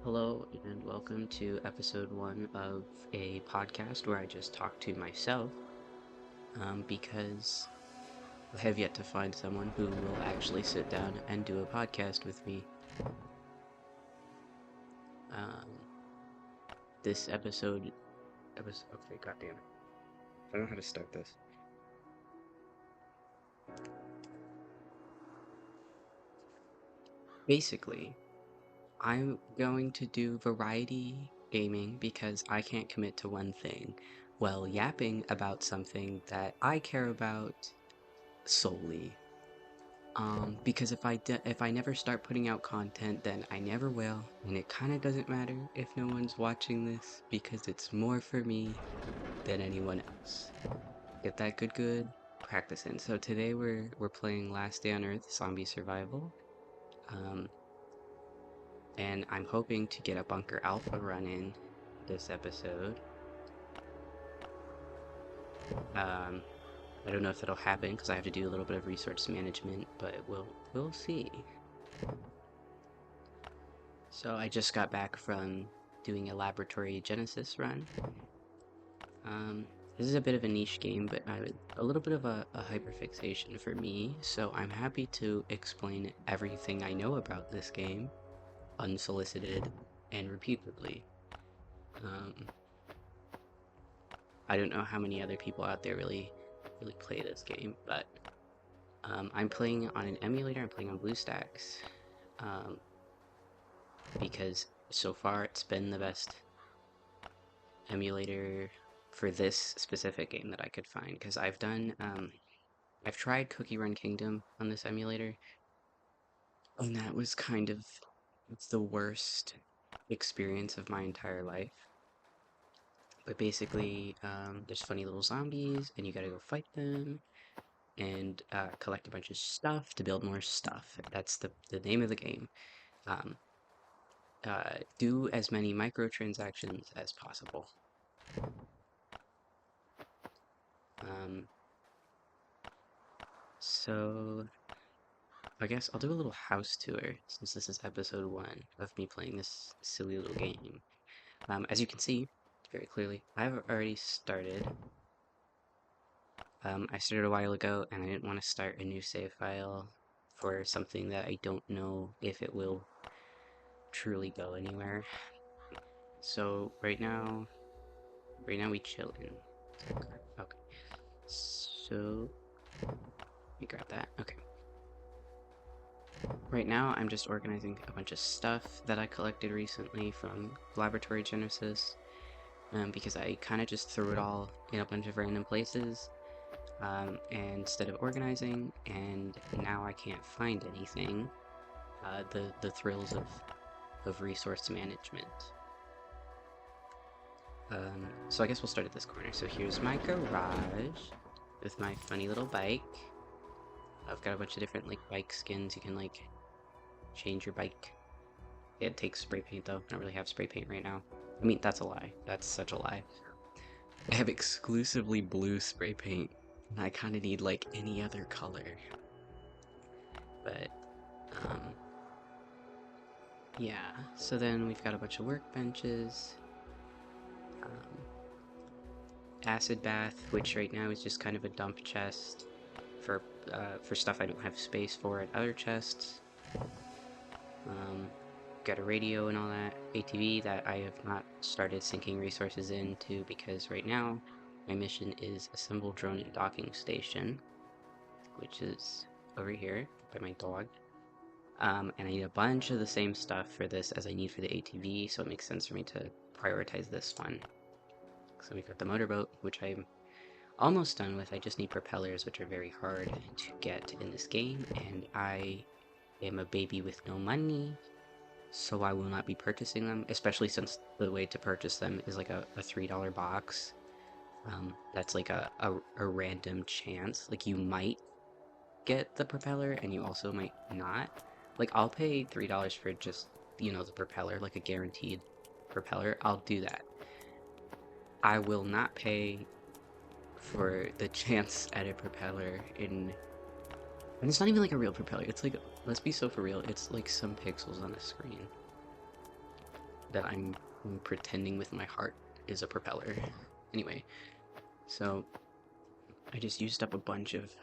Hello, and welcome to episode 1 of a podcast where I just talk to myself because I have yet to find someone who will actually sit down and do a podcast with me. Um, this episode. Okay, goddamn it. I don't know how to start this. Basically, I'm going to do variety gaming because I can't commit to one thing while yapping about something that I care about solely. Because if I never start putting out content, then I never will, and it kind of doesn't matter if no one's watching this because it's more for me than anyone else. Get that good practicing. So today we're playing Last Day on Earth Zombie Survival, um, and I'm hoping to get a Bunker Alpha run in this episode. Um, I don't know if that'll happen because I have to do a little bit of resource management, but we'll see. So I just got back from doing a laboratory genesis run. This is a bit of a niche game, but a little bit of a hyperfixation for me, so I'm happy to explain everything I know about this game, unsolicited and repeatedly. Um, I don't know how many other people out there really play this game, but I'm playing on an emulator. I'm playing on BlueStacks. Um, because so far it's been the best emulator for this specific game that I could find. Because I've tried Cookie Run Kingdom on this emulator, and that was kind of the worst experience of my entire life. But basically, there's funny little zombies, and you gotta go fight them, and collect a bunch of stuff to build more stuff. That's the name of the game. Um, do as many microtransactions as possible. Um, so I guess I'll do a little house tour since this is episode 1 of me playing this silly little game. As you can see very clearly, I've already started. I started a while ago and I didn't want to start a new save file for something that I don't know if it will truly go anywhere. So right now we chillin'. Okay. So let me grab that. Okay. Right now I'm just organizing a bunch of stuff that I collected recently from Laboratory Genesis. Because I kind of just threw it all in a bunch of random places and instead of organizing, and now I can't find anything. The thrills of resource management. So I guess we'll start at this corner. So here's my garage with my funny little bike. I've got a bunch of different like bike skins. You can like change your bike. It takes spray paint though. I don't really have spray paint right now. I mean, that's a lie. That's such a lie. I have exclusively blue spray paint, and I kind of need like any other color. But, yeah. So then we've got a bunch of workbenches. Acid bath, which right now is just kind of a dump chest for stuff I don't have space for at other chests. Got a radio and all that, ATV that I have not started sinking resources into because right now my mission is assemble drone and docking station, which is over here by my dog. And I need a bunch of the same stuff for this as I need for the ATV, so it makes sense for me to prioritize this one. So we've got the motorboat, which I'm almost done with. I just need propellers, which are very hard to get in this game, and I am a baby with no money, so I will not be purchasing them, especially since the way to purchase them is like a $3 box. That's like a random chance. Like you might get the propeller and you also might not. Like I'll pay $3 for just, the propeller, like a guaranteed propeller. I'll do that. I will not pay for the chance at a propeller in... And it's not even like a real propeller. It's like, let's be so for real, it's like some pixels on a screen. that I'm pretending with my heart is a propeller. Anyway, so I just used up a bunch of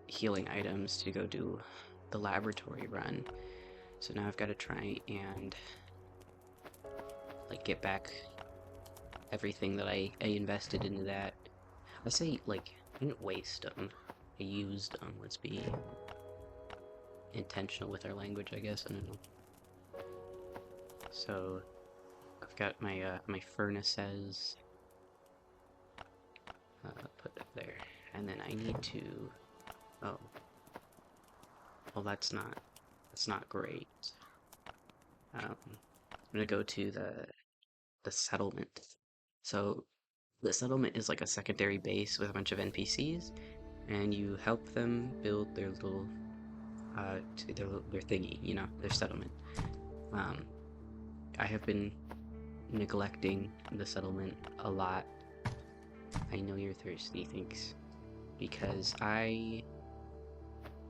healing items to go do the laboratory run. So now I've got to try and like get back everything that I invested into that. I say like I didn't waste them. I used them. Let's be intentional with our language, I guess. I don't know. So I've got my my furnaces put up there, and then I need to. Oh, well, that's not great. I'm gonna go to the settlement. So the settlement is like a secondary base with a bunch of NPCs, and you help them build their little their thingy, you know, their settlement. Um, I have been neglecting the settlement a lot. I know you're thirsty, thanks. Because I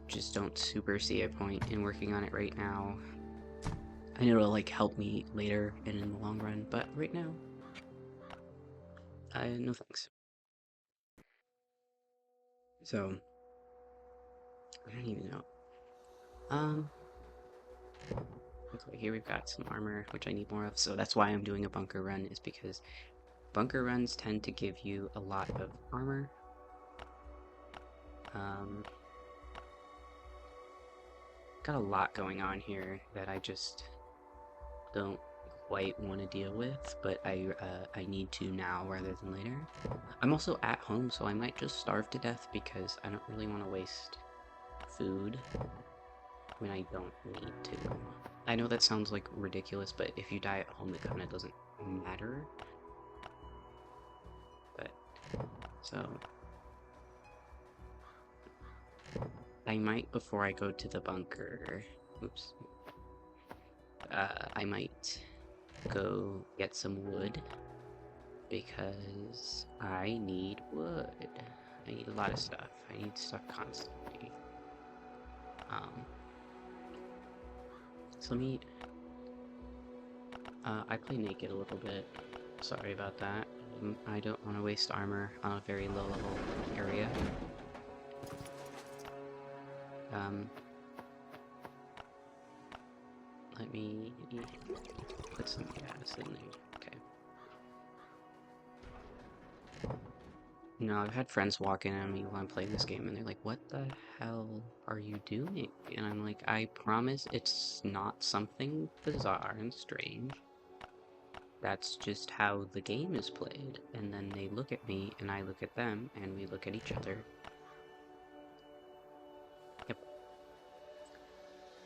just don't super see a point in working on it right now. I know it'll like help me later and in the long run, but right now, no thanks. So, I don't even know. Okay, here we've got some armor, which I need more of, so that's why I'm doing a bunker run, is because bunker runs tend to give you a lot of armor. Got a lot going on here that I just don't quite want to deal with, but I need to now rather than later. I'm also at home, so I might just starve to death because I don't really want to waste food when I don't need to. I know that sounds like ridiculous, but if you die at home, it kind of doesn't matter. But, so, I might, before I go to the bunker, oops, I might go get some wood, because I need wood. I need a lot of stuff. I need stuff constantly. So let me, I play naked a little bit. Sorry about that. I don't want to waste armor on a very low level area. Let me put some gas in there. Okay. You know, I've had friends walk in on me while I'm playing this game, and they're like, "What the hell are you doing?" And I'm like, "I promise it's not something bizarre and strange. That's just how the game is played." And then they look at me, and I look at them, and we look at each other. Yep.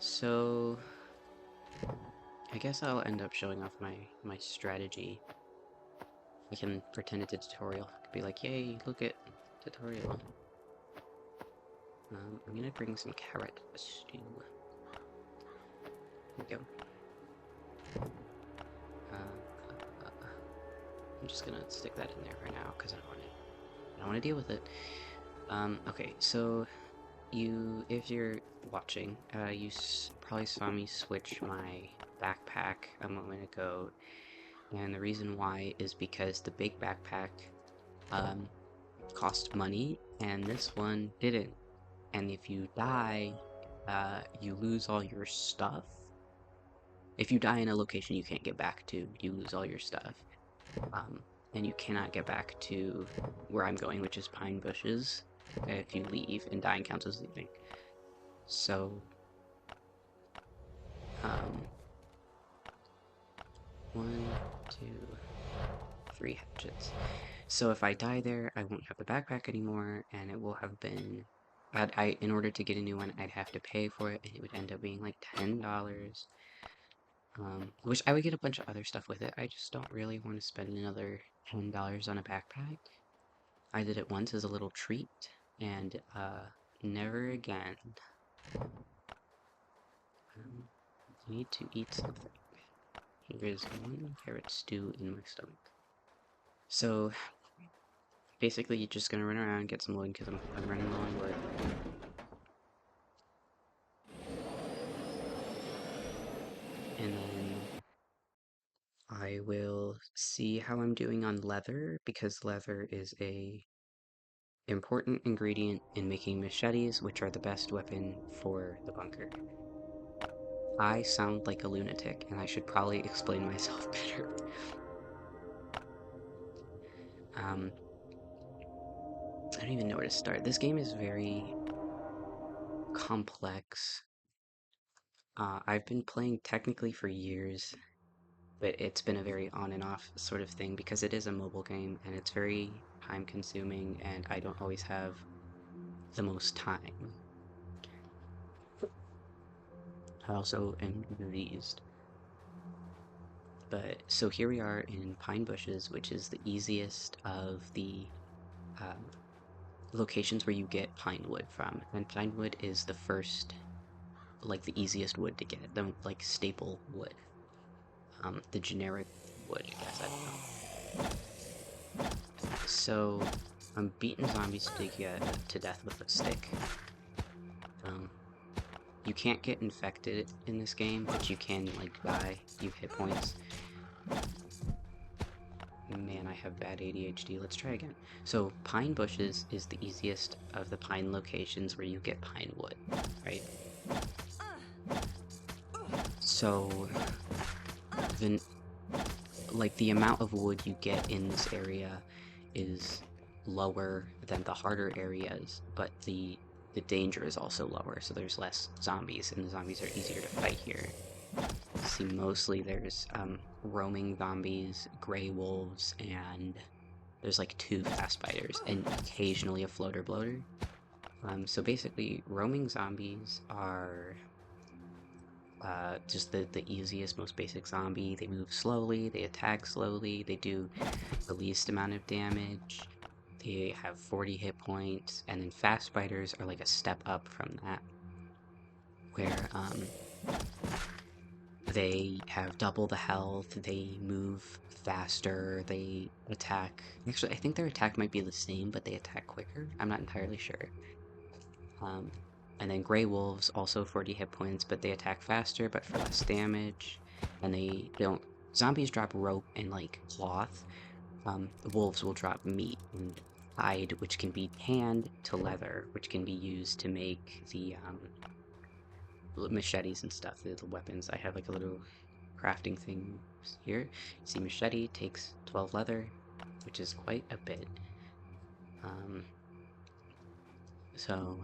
So, I guess I'll end up showing off my strategy. I can pretend it's a tutorial. I could be like, "Yay, look at tutorial." I'm gonna bring some carrot stew. Here we go. I'm just gonna stick that in there for now because I don't want to deal with it. Okay, so if you're watching, you probably saw me switch my backpack a moment ago, and the reason why is because the big backpack cost money, and this one didn't. And if you die, you lose all your stuff. If you die in a location you can't get back to, you lose all your stuff. And you cannot get back to where I'm going, which is Pine Bushes, if you leave, and dying counts as leaving. So, 1, 2, 3 hatchets. So if I die there, I won't have the backpack anymore, and it will have been... in order to get a new one, I'd have to pay for it, and it would end up being like $10. Which I would get a bunch of other stuff with it. I just don't really want to spend another $10 on a backpack. I did it once as a little treat, and never again. I need to eat something. There's one carrot stew in my stomach. So, basically, you're just gonna run around and get some wood, because I'm running low on wood. And then I will see how I'm doing on leather, because leather is a important ingredient in making machetes, which are the best weapon for the bunker. I sound like a lunatic, and I should probably explain myself better. Um, I don't even know where to start. This game is very complex. I've been playing technically for years, but it's been a very on and off sort of thing because it is a mobile game and it's very time consuming, and I don't always have the most time. I also am diseased. But so here we are in Pine Bushes, which is the easiest of the uh, locations where you get pine wood from. And pine wood is the first, like the easiest wood to get, the like staple wood. The generic wood, I guess, I don't know. So I'm beating zombies to death with a stick. Um, you can't get infected in this game, but you can like die. You hit points. Man, I have bad ADHD. Let's try again. So Pine Bushes is the easiest of the pine locations where you get pine wood, right? So the the amount of wood you get in this area is lower than the harder areas, but the danger is also lower, so there's less zombies, and the zombies are easier to fight here. See, mostly there's roaming zombies, gray wolves, and there's like 2 fast biters, and occasionally a floater bloater. So basically, roaming zombies are just the easiest, most basic zombie. They move slowly, they attack slowly, they do the least amount of damage, they have 40 hit points, and then fast biters are like a step up from that, where they have double the health, they move faster, they attack. Actually, I think their attack might be the same, but they attack quicker. I'm not entirely sure. Um, and then Grey Wolves, also 40 hit points, but they attack faster, but for less damage. And they don't. Zombies drop rope and like cloth. Wolves will drop meat and hide, which can be tanned to leather, which can be used to make the machetes and stuff, the weapons. I have like a little crafting thing here. See, machete takes 12 leather, which is quite a bit. Um, so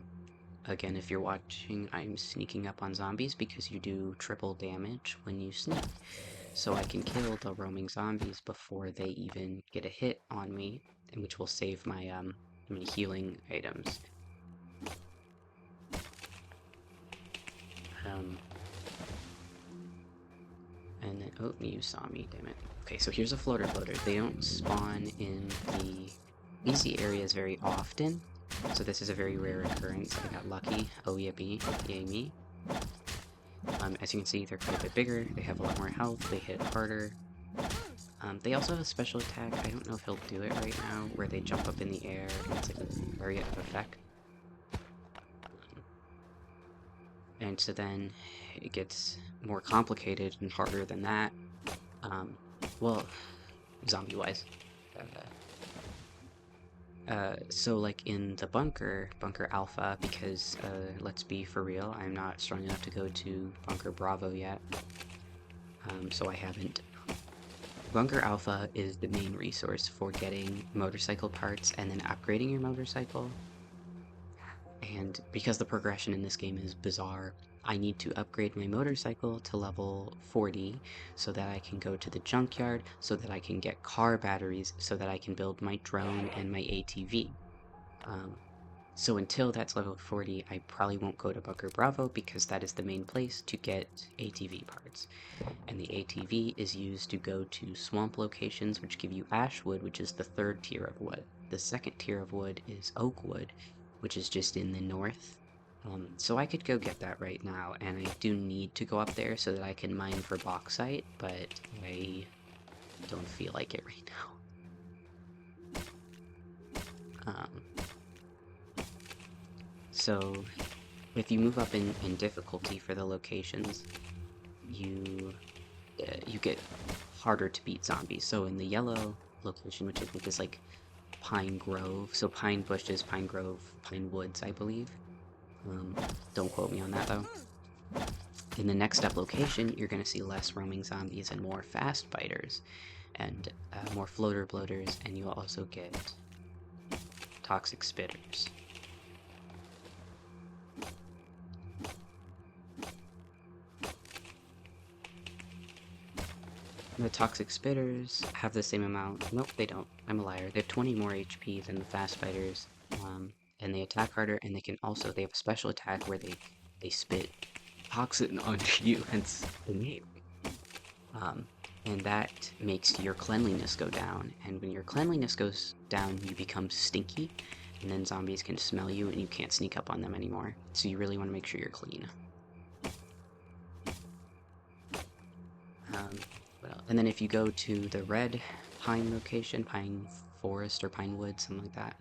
again, if you're watching, I'm sneaking up on zombies because you do triple damage when you sneak. So I can kill the roaming zombies before they even get a hit on me, and which will save my healing items. Um, and then, oh, you saw me, damn it. Okay, so here's a floater bloater. They don't spawn in the easy areas very often, so this is a very rare occurrence. I got lucky. Oh, yippee. Yay me. As you can see, they're quite a bit bigger, they have a lot more health, they hit harder. They also have a special attack, I don't know if he'll do it right now, where they jump up in the air, and it's like an area of effect. And so then it gets more complicated and harder than that. Well, zombie-wise. So like in the Bunker Alpha, because let's be for real, I'm not strong enough to go to Bunker Bravo yet. So I haven't. Bunker Alpha is the main resource for getting motorcycle parts and then upgrading your motorcycle. And because the progression in this game is bizarre, I need to upgrade my motorcycle to level 40 so that I can go to the junkyard, so that I can get car batteries, so that I can build my drone and my ATV. So until that's level 40, I probably won't go to Bunker Bravo because that is the main place to get ATV parts. And the ATV is used to go to swamp locations, which give you ash wood, which is the 3rd tier of wood. The 2nd tier of wood is oak wood, which is just in the north. So I could go get that right now, and I do need to go up there so that I can mine for bauxite, but I don't feel like it right now. So if you move up in difficulty for the locations, you get harder to beat zombies. So in the yellow location, which I think is like Pine Grove, so pine bushes, Pine Grove, Pine Woods, I believe. Don't quote me on that though. In the next up location, you're going to see less roaming zombies and more fast biters, and more floater bloaters, and you'll also get toxic spitters. The toxic spitters have the same amount. Nope, they don't. I'm a liar. They have 20 more HP than the fast fighters, and they attack harder. And they have a special attack where they spit toxin onto you, hence the name. And that makes your cleanliness go down. And when your cleanliness goes down, you become stinky, and then zombies can smell you, and you can't sneak up on them anymore. So you really want to make sure you're clean. And then if you go to the red pine location, pine forest or pine wood, something like that,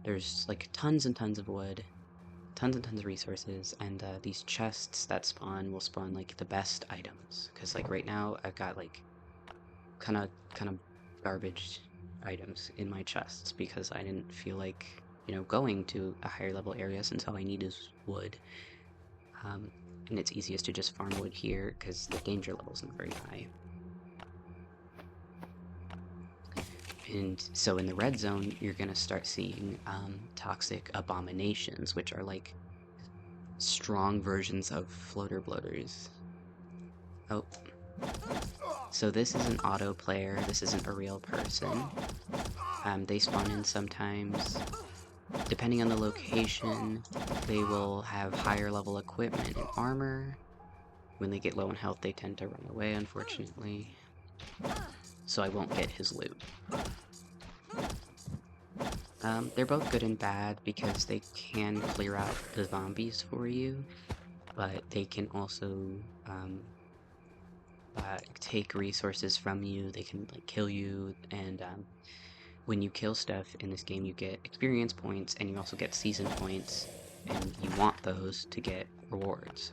there's like tons and tons of wood, tons and tons of resources, and these chests that spawn will spawn like the best items. Because like right now I've got like kind of garbage items in my chests because I didn't feel like, you know, going to a higher level area since all I need is wood. And it's easiest to just farm wood here because the danger level isn't very high. And so in the red zone, you're going to start seeing toxic abominations, which are like strong versions of floater bloaters. Oh. So this is an auto player. This isn't a real person. They spawn in sometimes. Depending on the location, they will have higher level equipment and armor. When they get low in health, they tend to run away, unfortunately. So I won't get his loot. They're both good and bad because they can clear out the zombies for you, but they can also take resources from you. They can like kill you, and when you kill stuff in this game, you get experience points, and you also get season points, and you want those to get rewards.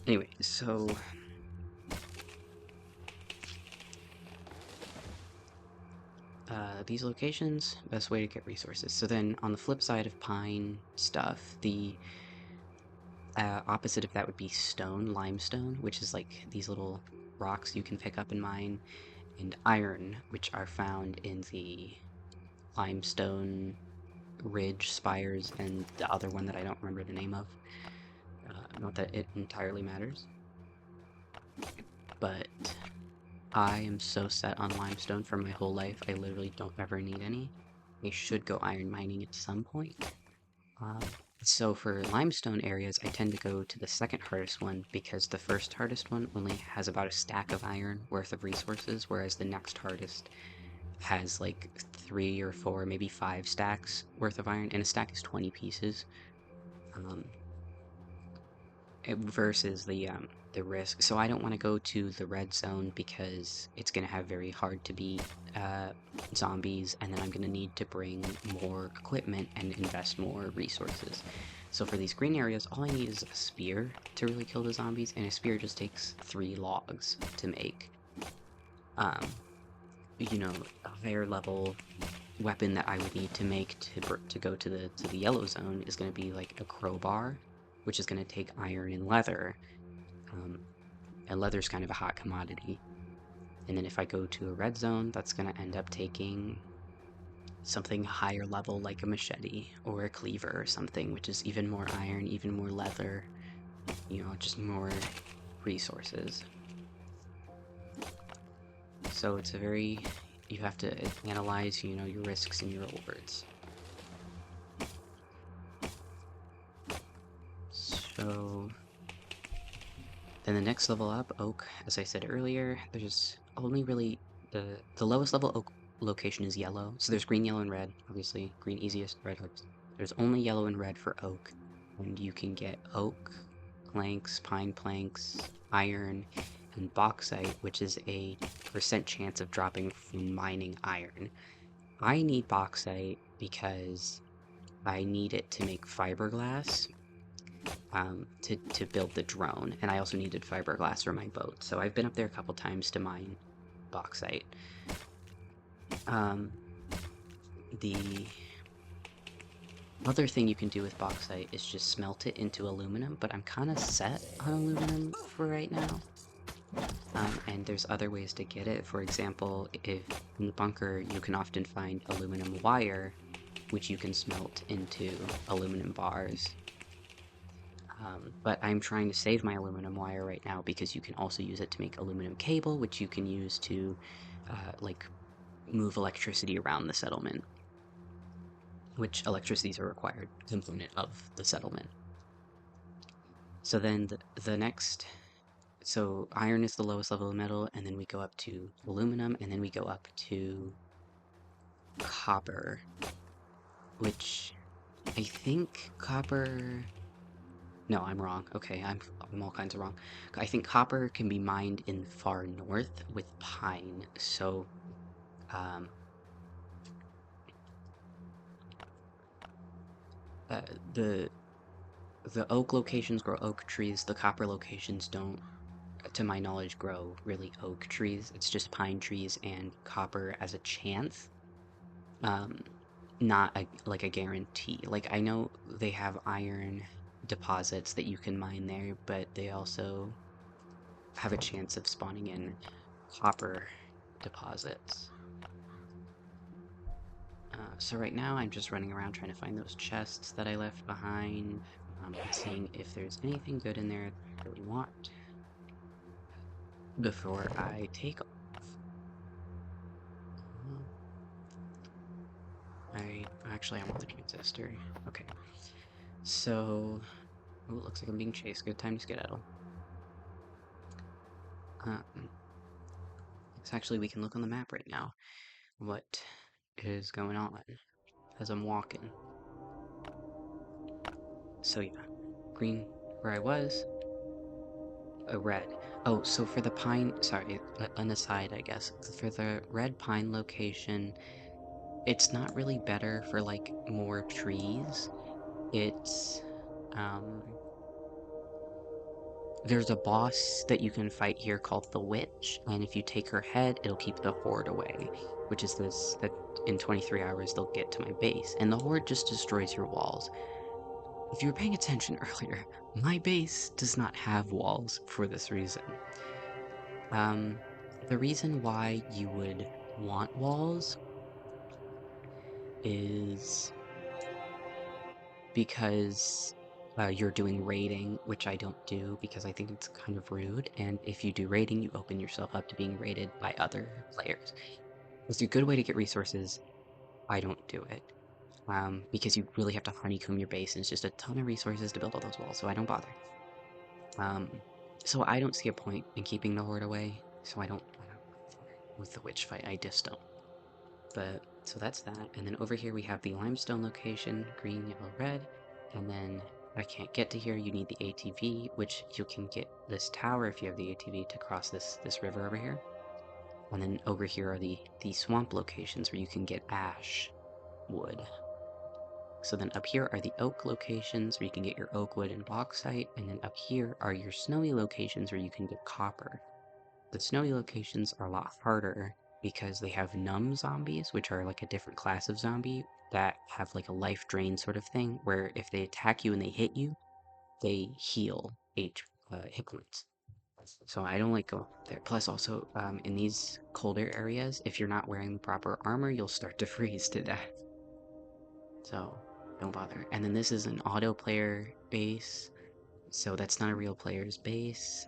Anyway, so these locations, best way to get resources. So then on the flip side of pine stuff, the opposite of that would be stone, limestone, which is like these little rocks you can pick up and mine, and iron, which are found in the limestone ridge spires, and the other one that I don't remember the name of. Not that it entirely matters. But I am so set on limestone for my whole life, I literally don't ever need any. I should go iron mining at some point. So for limestone areas, I tend to go to the second hardest one because the first hardest one only has about a stack of iron worth of resources, whereas the next hardest has like 3 or 4, maybe 5 stacks worth of iron, and a stack is 20 pieces. Versus the risk. So I don't want to go to the red zone because it's going to have very hard to beat zombies, and then I'm going to need to bring more equipment and invest more resources. So for these green areas, all I need is a spear to really kill the zombies, and a spear just takes 3 logs to make. You know, a higher level weapon that I would need to make to go to the yellow zone is going to be like a crowbar, which is going to take iron and leather. And leather's kind of a hot commodity. And then if I go to a red zone, that's going to end up taking something higher level like a machete or a cleaver or something, which is even more iron, even more leather, you know, just more resources. So it's a very, you have to analyze, you know, your risks and your rewards. So then the next level up, oak, as I said earlier, there's only really the lowest level oak location is yellow. So there's green, yellow, and red, obviously. Green easiest, red hardest. There's only yellow and red for oak. And you can get oak planks, pine planks, iron, and bauxite, which is a % chance of dropping from mining iron. I need bauxite because I need it to make fiberglass, to build the drone, and I also needed fiberglass for my boat. So I've been up there a couple times to mine bauxite. Um, the other thing you can do with bauxite is just smelt it into aluminum, but I'm kind of set on aluminum for right now. And there's other ways to get it. For example, if in the bunker you can often find aluminum wire, which you can smelt into aluminum bars. But I'm trying to save my aluminum wire right now because you can also use it to make aluminum cable, which you can use to like move electricity around the settlement, which electricity is a required component of the settlement. So then the next, so iron is the lowest level of metal, and then we go up to aluminum, and then we go up to copper, which I think copper. No, I'm wrong. Okay, I'm all kinds of wrong. I think copper can be mined in far north with pine. So, um, uh, the the oak locations grow oak trees. The copper locations don't, to my knowledge, grow really oak trees. It's just pine trees and copper as a chance. Um, not like a guarantee. Like I know they have iron deposits that you can mine there, but they also have a chance of spawning in copper deposits. So right now I'm just running around trying to find those chests that I left behind, and seeing if there's anything good in there that I really want before I take off. Uh, I want the transistor. Okay, so it looks like I'm being chased. Good time to skedaddle. Um, so actually we can look on the map right now. What is going on as I'm walking? So yeah, green where I was, a red. Oh, so for the pine, sorry, an aside, I guess. For the red pine location, it's not really better for like more trees. It's, um, there's a boss that you can fight here called the Witch, and if you take her head, it'll keep the Horde away, which is this, that in 23 hours they'll get to my base, and the Horde just destroys your walls. If you were paying attention earlier, my base does not have walls for this reason. Um, the reason why you would want walls is because you're doing raiding, which I don't do because I think it's kind of rude. And if you do raiding, you open yourself up to being raided by other players. It's a good way to get resources. I don't do it because you really have to honeycomb your base, and it's just a ton of resources to build all those walls. So I don't bother. Um, so I don't see a point in keeping the horde away. So I don't with the witch fight. I just don't. But so that's that. And then over here we have the limestone location, green, yellow, red. And then I can't get to here. You need the ATV, which you can get this tower if you have the ATV to cross this river over here. And then over here are the swamp locations where you can get ash wood. So then up here are the oak locations where you can get your oak wood and bauxite. And then up here are your snowy locations where you can get copper. The snowy locations are a lot harder because they have numb zombies, which are like a different class of zombie that have like a life drain sort of thing, where if they attack you and they hit you, they heal hit points. So I don't like going there. Plus, also in these colder areas, if you're not wearing the proper armor, you'll start to freeze to death. So don't bother. And then this is an auto player base, so that's not a real player's base.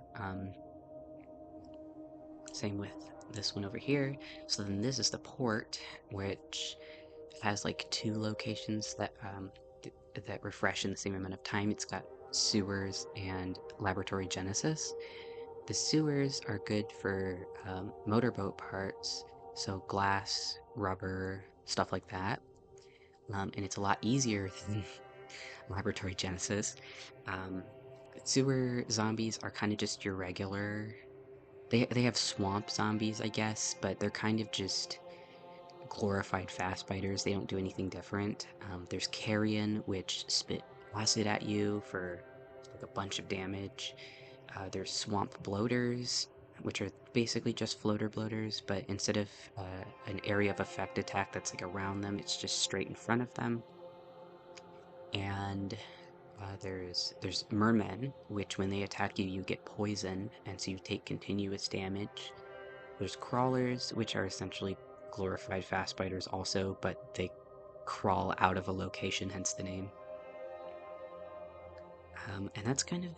Same with this one over here. So then this is the port, which has like two locations that that refresh in the same amount of time. It's got sewers and laboratory genesis. The sewers are good for motorboat parts, so glass, rubber, stuff like that. And it's a lot easier than laboratory genesis. Um, Sewer zombies are kind of just your regular. They have swamp zombies, I guess, but they're kind of just glorified fast biters. They don't do anything different. There's carrion, which spit acid at you for a bunch of damage. There's swamp bloaters, which are basically just floater bloaters, but instead of an area of effect attack that's like around them, it's just straight in front of them. And there's mermen, which when they attack you, you get poisoned, and so you take continuous damage. There's crawlers, which are essentially glorified fast biters also, but they crawl out of a location, hence the name. And that's kind of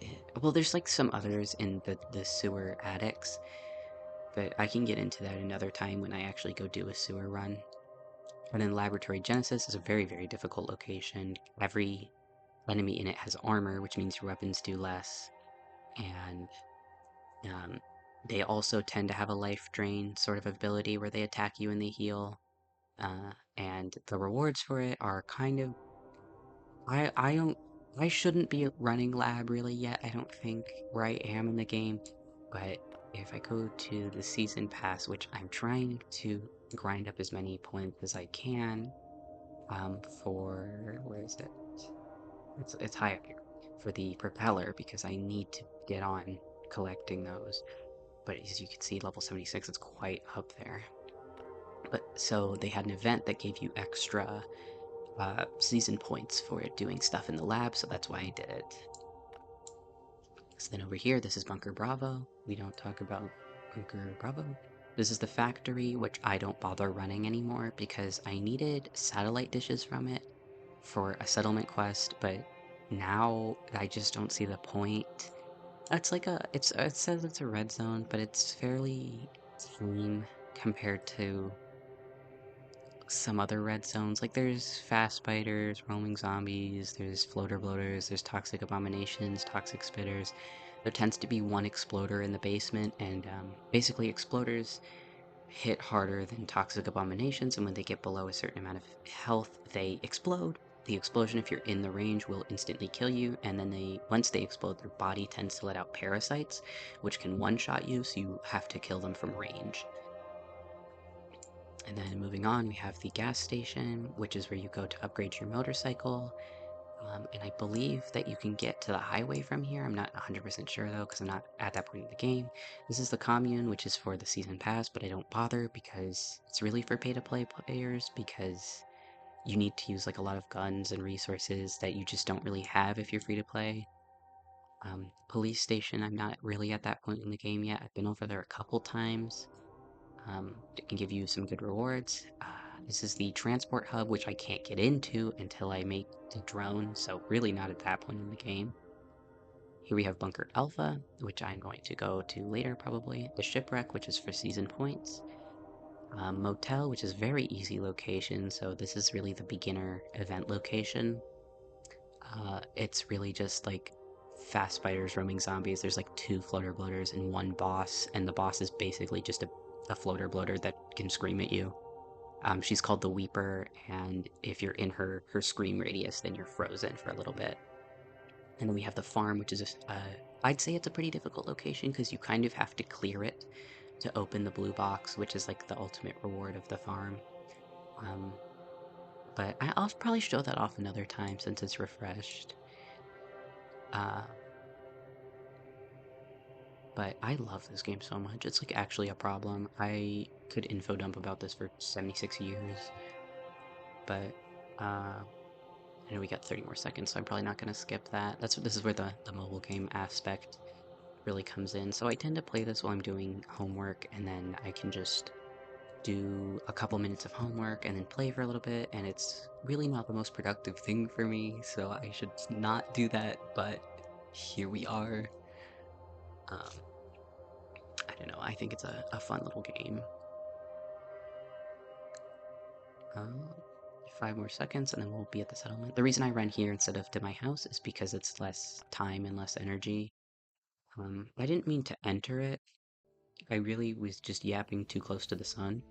it. Well, there's like some others in the sewer attics, but I can get into that another time when I actually go do a sewer run. And then Laboratory Genesis is a very, very difficult location. Every enemy in it has armor, which means your weapons do less. And um, they also tend to have a life drain sort of ability where they attack you and they heal. And the rewards for it are kind of I don't I shouldn't be running lab really yet, I don't think, where I am in the game. But if I go to the season pass, which I'm trying to grind up as many points as I can, for where is it? It's high up here. For the propeller, because I need to get on collecting those. But as you can see, level 76 is quite up there. But so they had an event that gave you extra season points for doing stuff in the lab, so that's why I did it. So then over here, this is Bunker Bravo. We don't talk about Bunker Bravo. This is the factory, which I don't bother running anymore because I needed satellite dishes from it for a settlement quest, but now I just don't see the point. It says it's a red zone, but it's fairly tame compared to some other red zones. Like there's fast biters, roaming zombies, there's floater bloaters, there's toxic abominations, toxic spitters. There tends to be one exploder in the basement, and basically exploders hit harder than toxic abominations, and when they get below a certain amount of health, they explode. The explosion, if you're in the range, will instantly kill you, and then once they explode, their body tends to let out parasites, which can one-shot you, so you have to kill them from range. And then moving on, we have the gas station, which is where you go to upgrade your motorcycle. And I believe that you can get to the highway from here. I'm not 100% sure though, because I'm not at that point in the game. This is the commune, which is for the season pass, but I don't bother because it's really for pay-to-play players, because you need to use like a lot of guns and resources that you just don't really have if you're free to play. Police station, I'm not really at that point in the game yet. I've been over there a couple times. It can give you some good rewards. This is the transport hub, which I can't get into until I make the drone, so really not at that point in the game. Here we have Bunker Alpha, which I'm going to go to later probably. The shipwreck, which is for season points. Motel, which is very easy location, so this is really the beginner event location. It's really just like fast fighters, roaming zombies. There's like 2 floater bloaters and 1 boss, and the boss is basically just a floater bloater that can scream at you. She's called the Weeper, and if you're in her scream radius, then you're frozen for a little bit. And then we have the farm, which is I'd say it's a pretty difficult location because you kind of have to clear it to open the blue box, which is like the ultimate reward of the farm. Um, but I'll probably show that off another time since it's refreshed. Uh, but I love this game so much. It's like actually a problem. I could info dump about this for 76 years, but I know we got 30 more seconds, so I'm probably not going to skip that. This is where the mobile game aspect really comes in. So I tend to play this while I'm doing homework, and then I can just do a couple minutes of homework and then play for a little bit, and it's really not the most productive thing for me, so I should not do that, but here we are. Um, I don't know, I think it's a fun little game. Um, 5 more seconds and then we'll be at the settlement. The reason I run here instead of to my house is because it's less time and less energy. I didn't mean to enter it. I really was just yapping too close to the sun.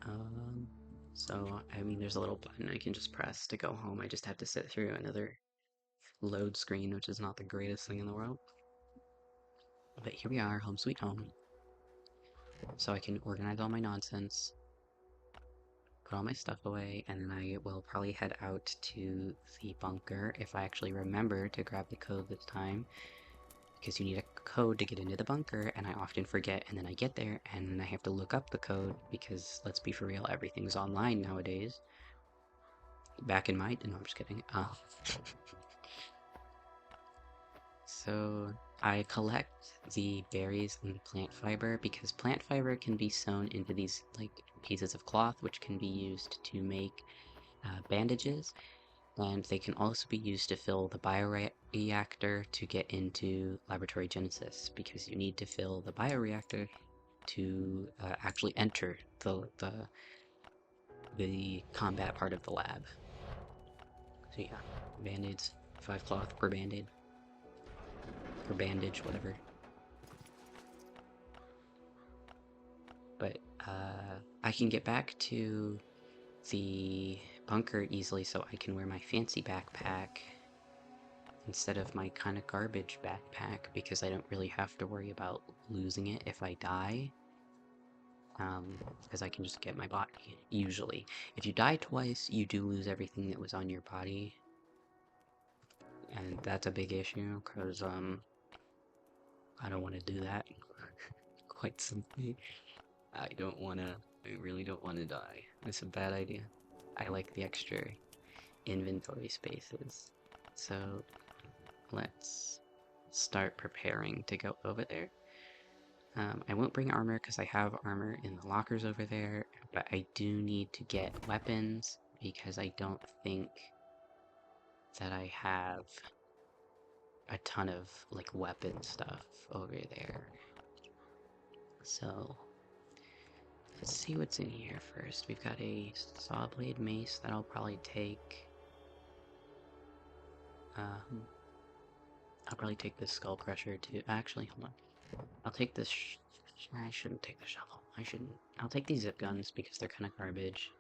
Um, so, I mean, there's a little button I can just press to go home. I just have to sit through another load screen, which is not the greatest thing in the world. But here we are, home sweet home. So I can organize all my nonsense. put all my stuff away, and then I will probably head out to the bunker if I actually remember to grab the code this time, because you need a code to get into the bunker, and I often forget, and then I get there, and then I have to look up the code, because let's be for real, everything's online nowadays. Back in my... no, I'm just kidding. So I collect the berries and plant fiber because plant fiber can be sewn into these like pieces of cloth, which can be used to make bandages, and they can also be used to fill the bioreactor to get into laboratory genesis, because you need to fill the bioreactor to actually enter the combat part of the lab. So yeah, band-aids, 5 cloth per band-aid, per bandage, whatever. But I can get back to the bunker easily, so I can wear my fancy backpack instead of my kind of garbage backpack, because I don't really have to worry about losing it if I die. Because I can just get my body, usually. If you die twice, you do lose everything that was on your body. And that's a big issue, because, I don't want to do that. Quite simply. I really don't want to die. It's a bad idea. I like the extra inventory spaces. So, let's start preparing to go over there. I won't bring armor because I have armor in the lockers over there, but I do need to get weapons because I don't think that I have a ton of like weapon stuff over there. So let's see what's in here first. We've got a saw blade mace that I'll probably take. I'll probably take this skull crusher too. Actually, hold on. I'll take this. I shouldn't take the shovel. I shouldn't. I'll take these zip guns because they're kind of garbage.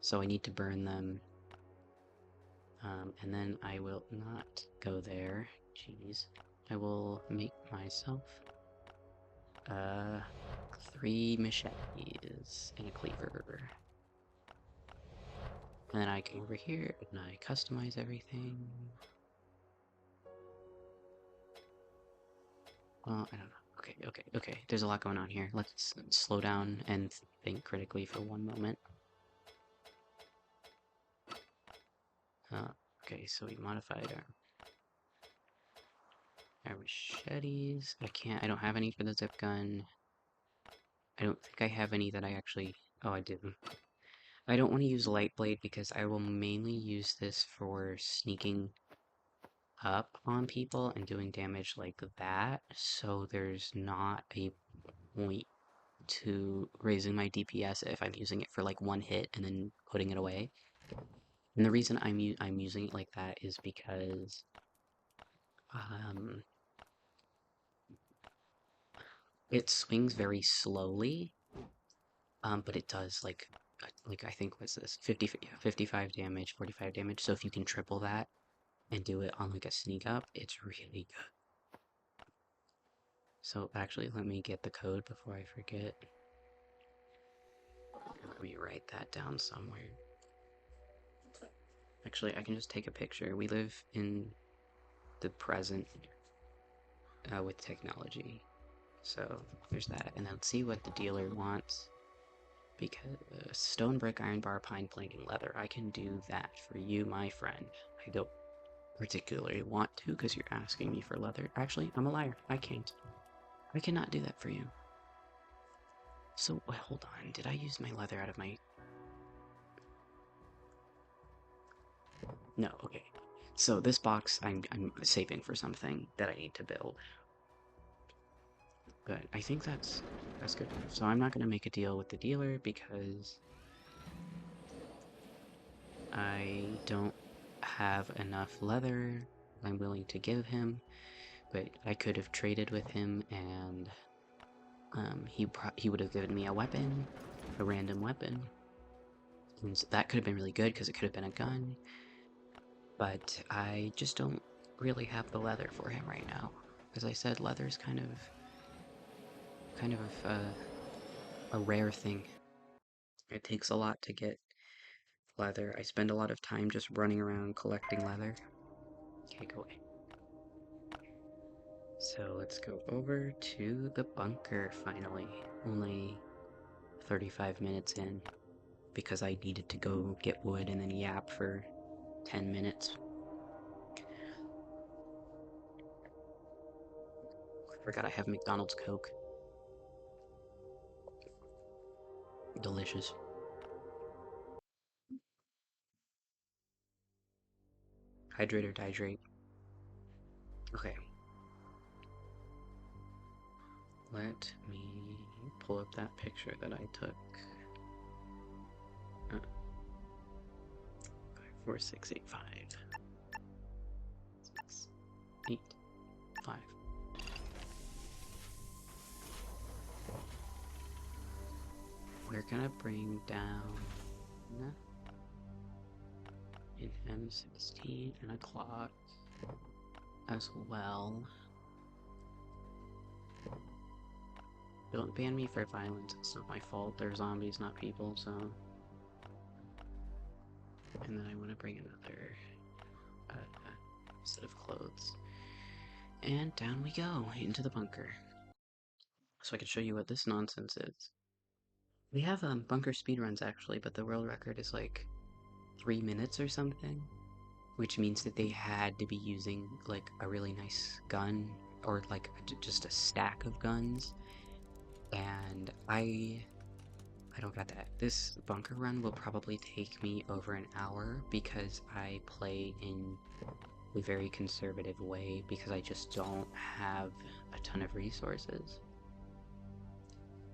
So I need to burn them. And then I will not go there. Jeez. I will make myself 3 machetes and a cleaver. And then I go over here and I customize everything. Well, I don't know. Okay. There's a lot going on here. Let's slow down and think critically for one moment. Okay, so we modified our machetes. I don't have any for the zip gun. I don't think I have any that I actually... Oh, I didn't. I don't want to use light blade because I will mainly use this for sneaking up on people and doing damage like that, so there's not a point to raising my DPS if I'm using it for like one hit and then putting it away. And the reason I'm using it like that is because it swings very slowly, but it does like I think what's this 55 damage, 45 damage. So if you can triple that and do it on like a sneak up, it's really good. So actually, let me get the code before I forget. Let me write that down somewhere. Actually, I can just take a picture. We live in the present with technology. So there's that. And then let's see what the dealer wants. Because stone, brick, iron bar, pine plank, and leather. I can do that for you, my friend. I don't particularly want to because you're asking me for leather. Actually, I'm a liar. I can't. I cannot do that for you. So, hold on. Did I use my leather out of my... No, okay. So this box, I'm saving for something that I need to build. But I think that's good enough. So I'm not going to make a deal with the dealer because I don't have enough leather I'm willing to give him. But I could have traded with him and he would have given me a weapon, a random weapon. And so that could have been really good because it could have been a gun. But I just don't really have the leather for him right now. As I said, leather's kind of a rare thing. It takes a lot to get leather. I spend a lot of time just running around collecting leather. Okay, go away. So let's go over to the bunker finally. Only 35 minutes in because I needed to go get wood and then yap for 10 minutes. I forgot I have McDonald's Coke. Delicious. Hydrate or dihydrate. Okay. Let me pull up that picture that I took. 54685. 685. We're gonna bring down an M16 and a clock as well. Don't ban me for violence, it's not my fault. They're zombies, not people, so... And then I want to bring another set of clothes. And down we go, into the bunker. So I can show you what this nonsense is. We have bunker speedruns actually, but the world record is like 3 minutes or something. Which means that they had to be using like a really nice gun, or like just a stack of guns. And I don't get that. This bunker run will probably take me over an hour because I play in a very conservative way because I just don't have a ton of resources.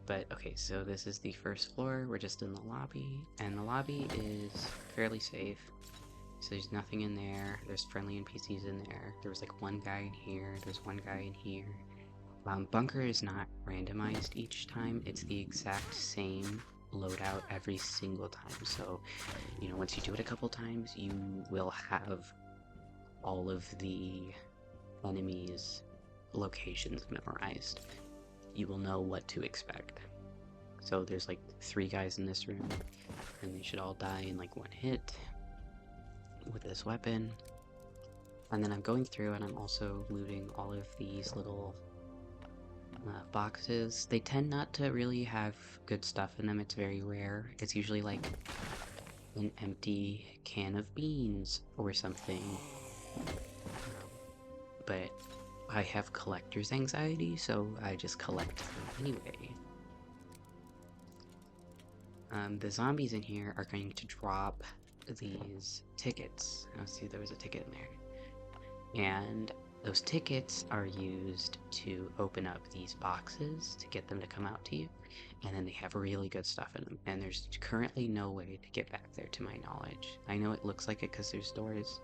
But okay, so this is the first floor. We're just in the lobby, and the lobby is fairly safe. So there's nothing in there. There's friendly NPCs in there. There was like one guy in here. There's one guy in here. Bunker is not randomized each time. It's the exact same loadout every single time. So, you know, once you do it a couple times, you will have all of the enemies' locations memorized. You will know what to expect. So there's like 3 guys in this room, and they should all die in like 1 hit with this weapon. And then I'm going through and I'm also looting all of these little boxes. They tend not to really have good stuff in them. It's very rare. It's usually like an empty can of beans or something. But I have collector's anxiety, so I just collect them anyway. The zombies in here are going to drop these tickets. Oh, see, there was a ticket in there. And those tickets are used to open up these boxes to get them to come out to you. And then they have really good stuff in them. And there's currently no way to get back there to my knowledge. I know it looks like it because there's doors.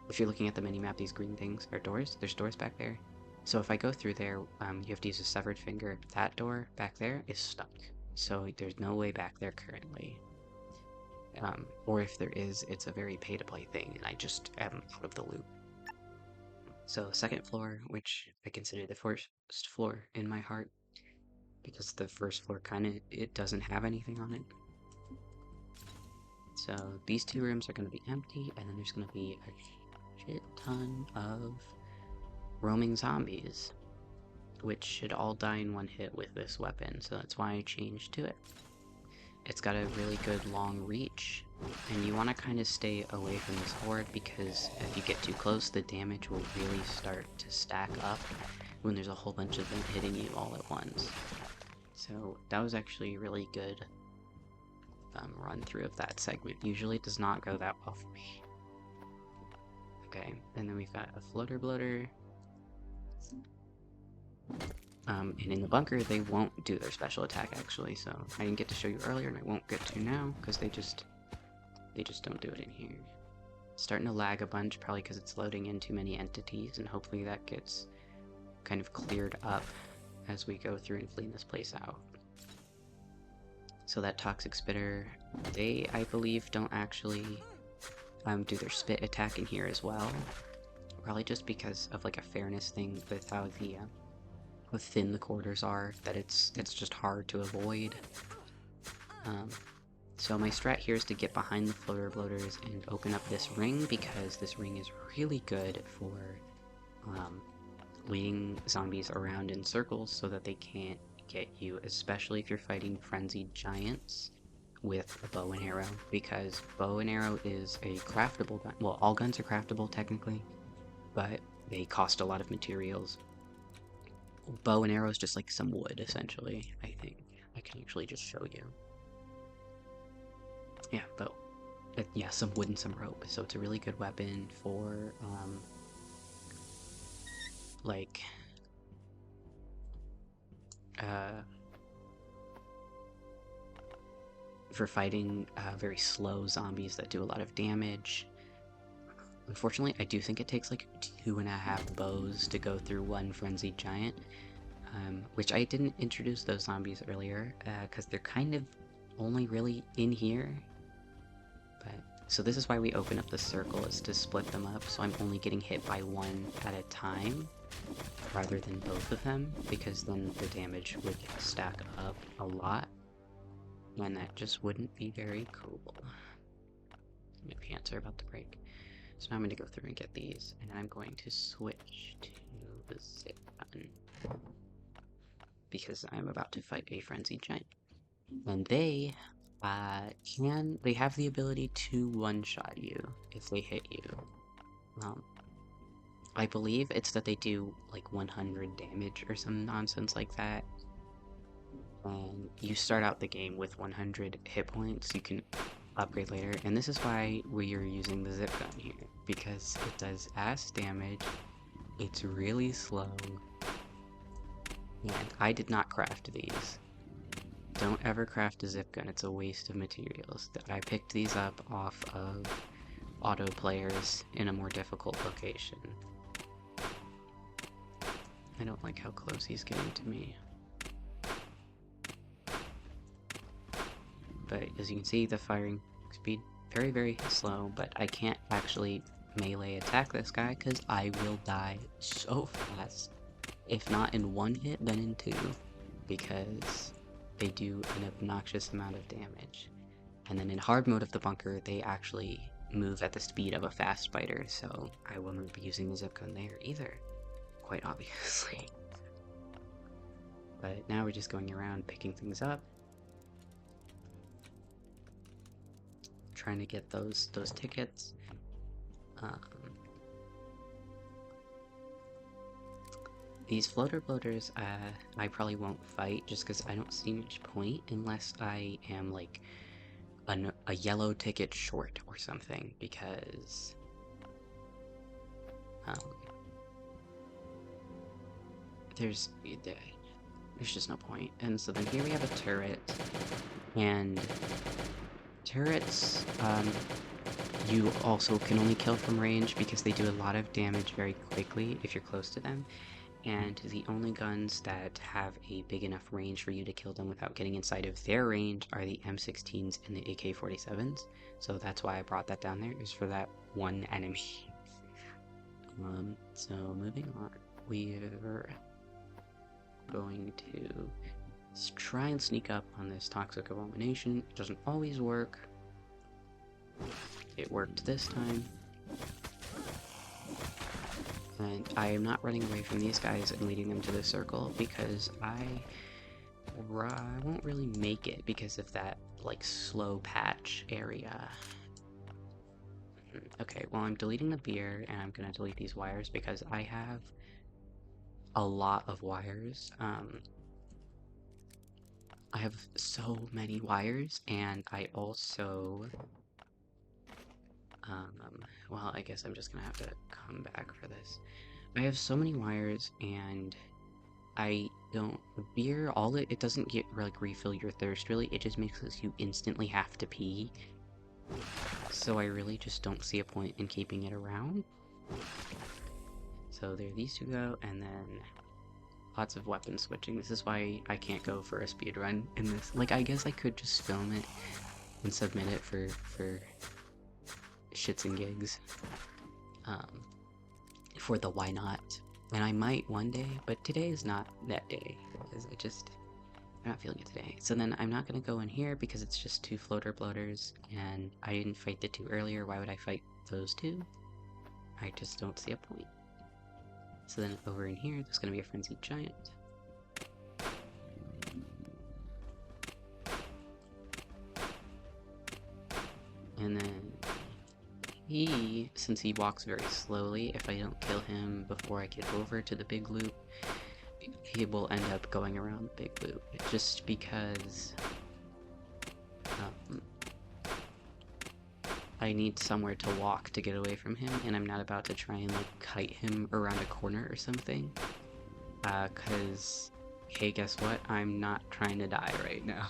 If you're looking at the minimap, these green things are doors. There's doors back there. So if I go through there, you have to use a severed finger. That door back there is stuck. So there's no way back there currently. Or if there is, it's a very pay-to-play thing, and I just am out of the loop. So second floor, which I consider the first floor in my heart, because the first floor it doesn't have anything on it. So these 2 rooms are going to be empty, and then there's going to be a shit ton of roaming zombies, which should all die in 1 hit with this weapon, so that's why I changed to it. It's got a really good long reach, and you want to kind of stay away from this horde because if you get too close, the damage will really start to stack up when there's a whole bunch of them hitting you all at once. So that was actually a really good run through of that segment. Usually it does not go that well for me. Okay, and then we've got a floater bloater. And in the bunker, they won't do their special attack, actually, so I didn't get to show you earlier, and I won't get to now, because they just don't do it in here. It's starting to lag a bunch, probably because it's loading in too many entities, and hopefully that gets kind of cleared up as we go through and clean this place out. So that toxic spitter, they, I believe, don't actually do their spit attack in here as well. Probably just because of like a fairness thing with how thin the corridors are, that it's just hard to avoid. So my strat here is to get behind the floater bloaters and open up this ring, because this ring is really good for leading zombies around in circles so that they can't get you, especially if you're fighting frenzied giants with a bow and arrow, because bow and arrow is a craftable gun. Well, all guns are craftable technically, but they cost a lot of materials. Bow and arrow is just like some wood, essentially, I think. I can actually just show you. Yeah, bow. Yeah, some wood and some rope. So it's a really good weapon for, like, for fighting very slow zombies that do a lot of damage. Unfortunately, I do think it takes like 2.5 bows to go through one frenzied giant, which I didn't introduce those zombies earlier, because they're kind of only really in here. But so this is why we open up the circle, is to split them up, so I'm only getting hit by one at a time, rather than both of them, because then the damage would stack up a lot, and that just wouldn't be very cool. My pants are about to break. So now I'm going to go through and get these, and I'm going to switch to the zip gun, because I'm about to fight a frenzied giant. And they have the ability to one-shot you if they hit you. I believe it's that they do like 100 damage or some nonsense like that. And you start out the game with 100 hit points. You can upgrade later, and this is why we are using the zip gun here, because it does ass damage, it's really slow, and I did not craft these. Don't ever craft a zip gun, it's a waste of materials. I picked these up off of auto players in a more difficult location. I don't like how close he's getting to me. But as you can see, the firing speed very, very slow, but I can't actually melee attack this guy because I will die so fast. If not in one hit, then in two, because they do an obnoxious amount of damage. And then in hard mode of the bunker, they actually move at the speed of a fast spider, so I will not be using the zip gun there either, quite obviously. But now we're just going around picking things up, trying to get those tickets. These floater bloaters, I probably won't fight just because I don't see much point unless I am like a yellow ticket short or something, because there's just no point. And so then here we have a turret, and turrets, you also can only kill from range because they do a lot of damage very quickly if you're close to them, and the only guns that have a big enough range for you to kill them without getting inside of their range are the M16s and the AK-47s, so that's why I brought that down there, is for that one enemy. So moving on, we're going to try and sneak up on this toxic abomination. It doesn't always work. It worked this time. And I am not running away from these guys and leading them to the circle, because I won't really make it because of that, like, slow patch area. Okay, well, I'm deleting the beer, and I'm gonna delete these wires because I have a lot of wires. I have so many wires, and I also, well, I guess I'm just gonna have to come back for this. I have so many wires, and the beer, it doesn't like refill your thirst really, it just makes you instantly have to pee. So I really just don't see a point in keeping it around. So there these two go, and then lots of weapon switching. This is why I can't go for a speedrun in this. Like, I guess I could just film it and submit it for shits and gigs. For the why not. And I might one day, but today is not that day, because not feeling it today. So then I'm not gonna go in here because it's just two floater bloaters, and I didn't fight the two earlier. Why would I fight those two? I just don't see a point. So then over in here, there's gonna be a frenzied giant. And then he, since he walks very slowly, if I don't kill him before I get over to the big loop, he will end up going around the big loop, just because I need somewhere to walk to get away from him, and I'm not about to try and like kite him around a corner or something, cause hey, guess what? I'm not trying to die right now.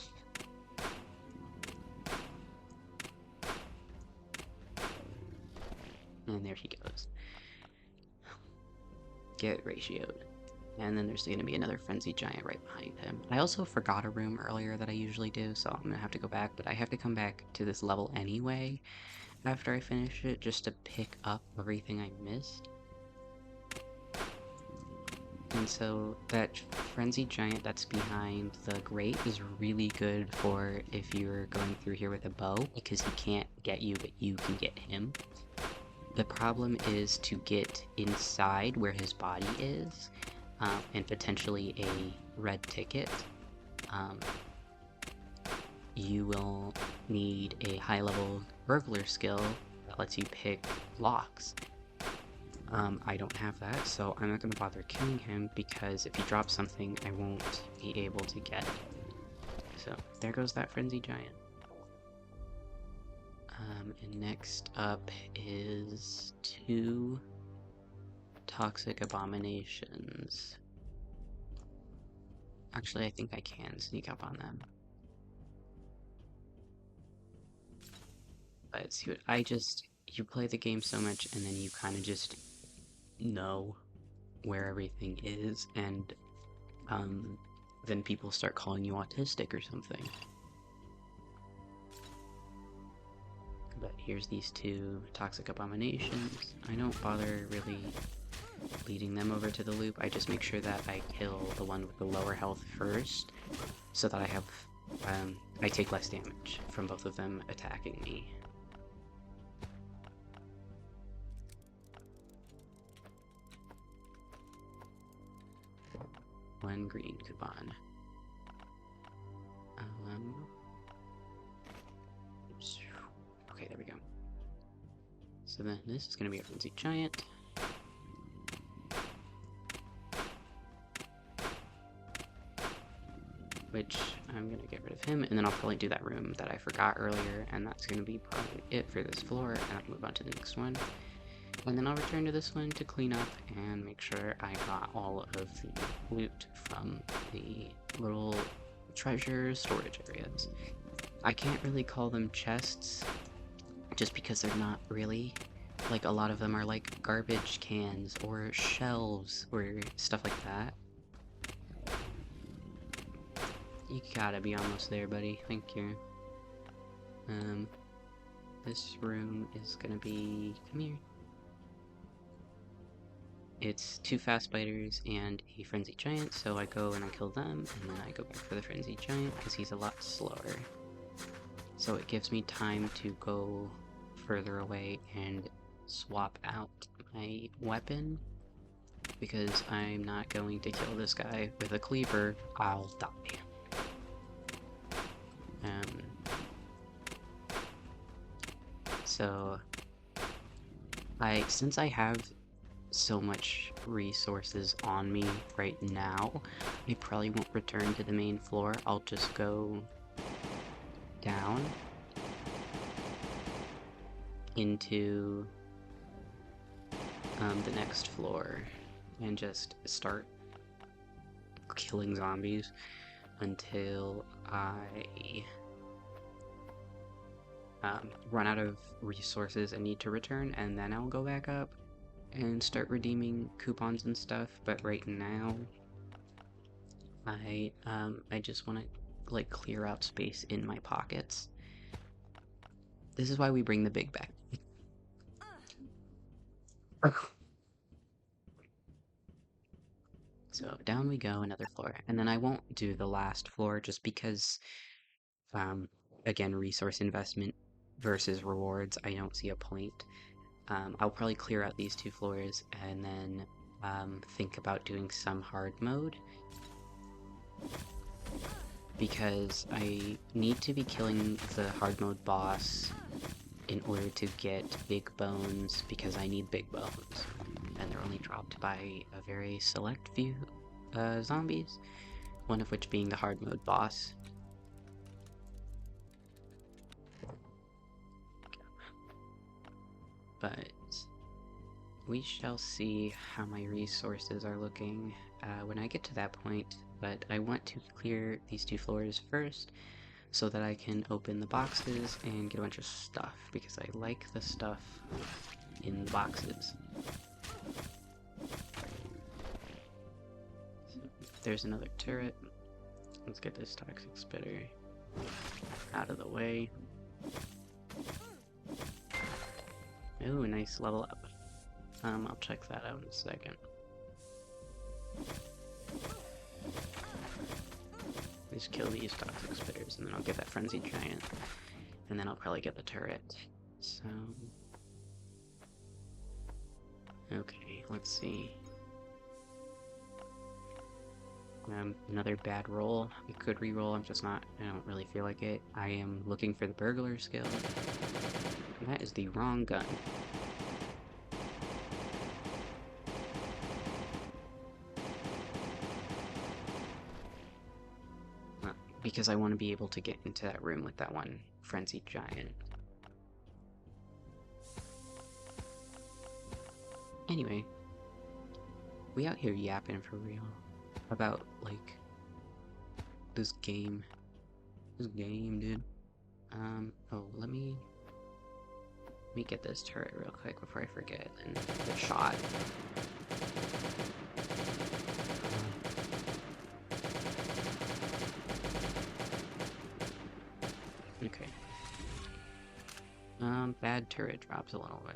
And there he goes. Get ratioed. And then there's going to be another frenzied giant right behind him. I also forgot a room earlier that I usually do, so I'm going to have to go back, but I have to come back to this level anyway after I finish it, just to pick up everything I missed. And so that frenzied giant that's behind the grate is really good for if you're going through here with a bow, because he can't get you, but you can get him. The problem is to get inside where his body is, and potentially a red ticket. You will need a high-level burglar skill that lets you pick locks. I don't have that, so I'm not going to bother killing him, because if he drops something, I won't be able to get it. So, there goes that frenzy giant. And next up is two toxic abominations. Actually, I think I can sneak up on them. But see what you play the game so much, and then you kind of just know where everything is, and then people start calling you autistic or something. But here's these two toxic abominations. I don't bother really leading them over to the loop. I just make sure that I kill the one with the lower health first, so that I have, I take less damage from both of them attacking me. One green coupon. Okay, there we go. So then this is going to be a frenzied giant. Which I'm going to get rid of him, and then I'll probably do that room that I forgot earlier, and that's going to be probably it for this floor, and I'll move on to the next one. And then I'll return to this one to clean up and make sure I got all of the loot from the little treasure storage areas. I can't really call them chests, just because they're not really. Like, a lot of them are like garbage cans or shelves or stuff like that. You gotta be almost there, buddy. Thank you. This room is gonna be... come here. It's two fast biters and a frenzied giant, so I go and I kill them, and then I go back for the frenzied giant, because he's a lot slower. So it gives me time to go further away and swap out my weapon, because I'm not going to kill this guy with a cleaver. I'll die. So since I have so much resources on me right now, I probably won't return to the main floor. I'll just go down into the next floor and just start killing zombies until I run out of resources and need to return, and then I'll go back up and start redeeming coupons and stuff. But right now, I just want to like clear out space in my pockets. This is why we bring the big bag. So down we go, another floor. And then I won't do the last floor just because, um, again, resource investment versus rewards, I don't see a point. I'll probably clear out these 2 floors and then think about doing some hard mode because I need to be killing the hard mode boss in order to get big bones because I need big bones. And they're only dropped by a very select few zombies, one of which being the hard mode boss. But we shall see how my resources are looking when I get to that point, but I want to clear these 2 floors first so that I can open the boxes and get a bunch of stuff, because I like the stuff in the boxes. So, there's another turret. Let's get this toxic spitter out of the way. Ooh, nice level up. I'll check that out in a second. Just kill these toxic spitters, and then I'll get that frenzied giant, and then I'll probably get the turret. So, okay, let's see. Another bad roll. A good re-roll. I don't really feel like it. I am looking for the burglar skill. That is the wrong gun. Because I want to be able to get into that room with that one frenzied giant. Anyway, we out here yapping for real about, like, this game. Dude. Oh, let me get this turret real quick before I forget and get shot. Okay. Bad turret drops a little bit.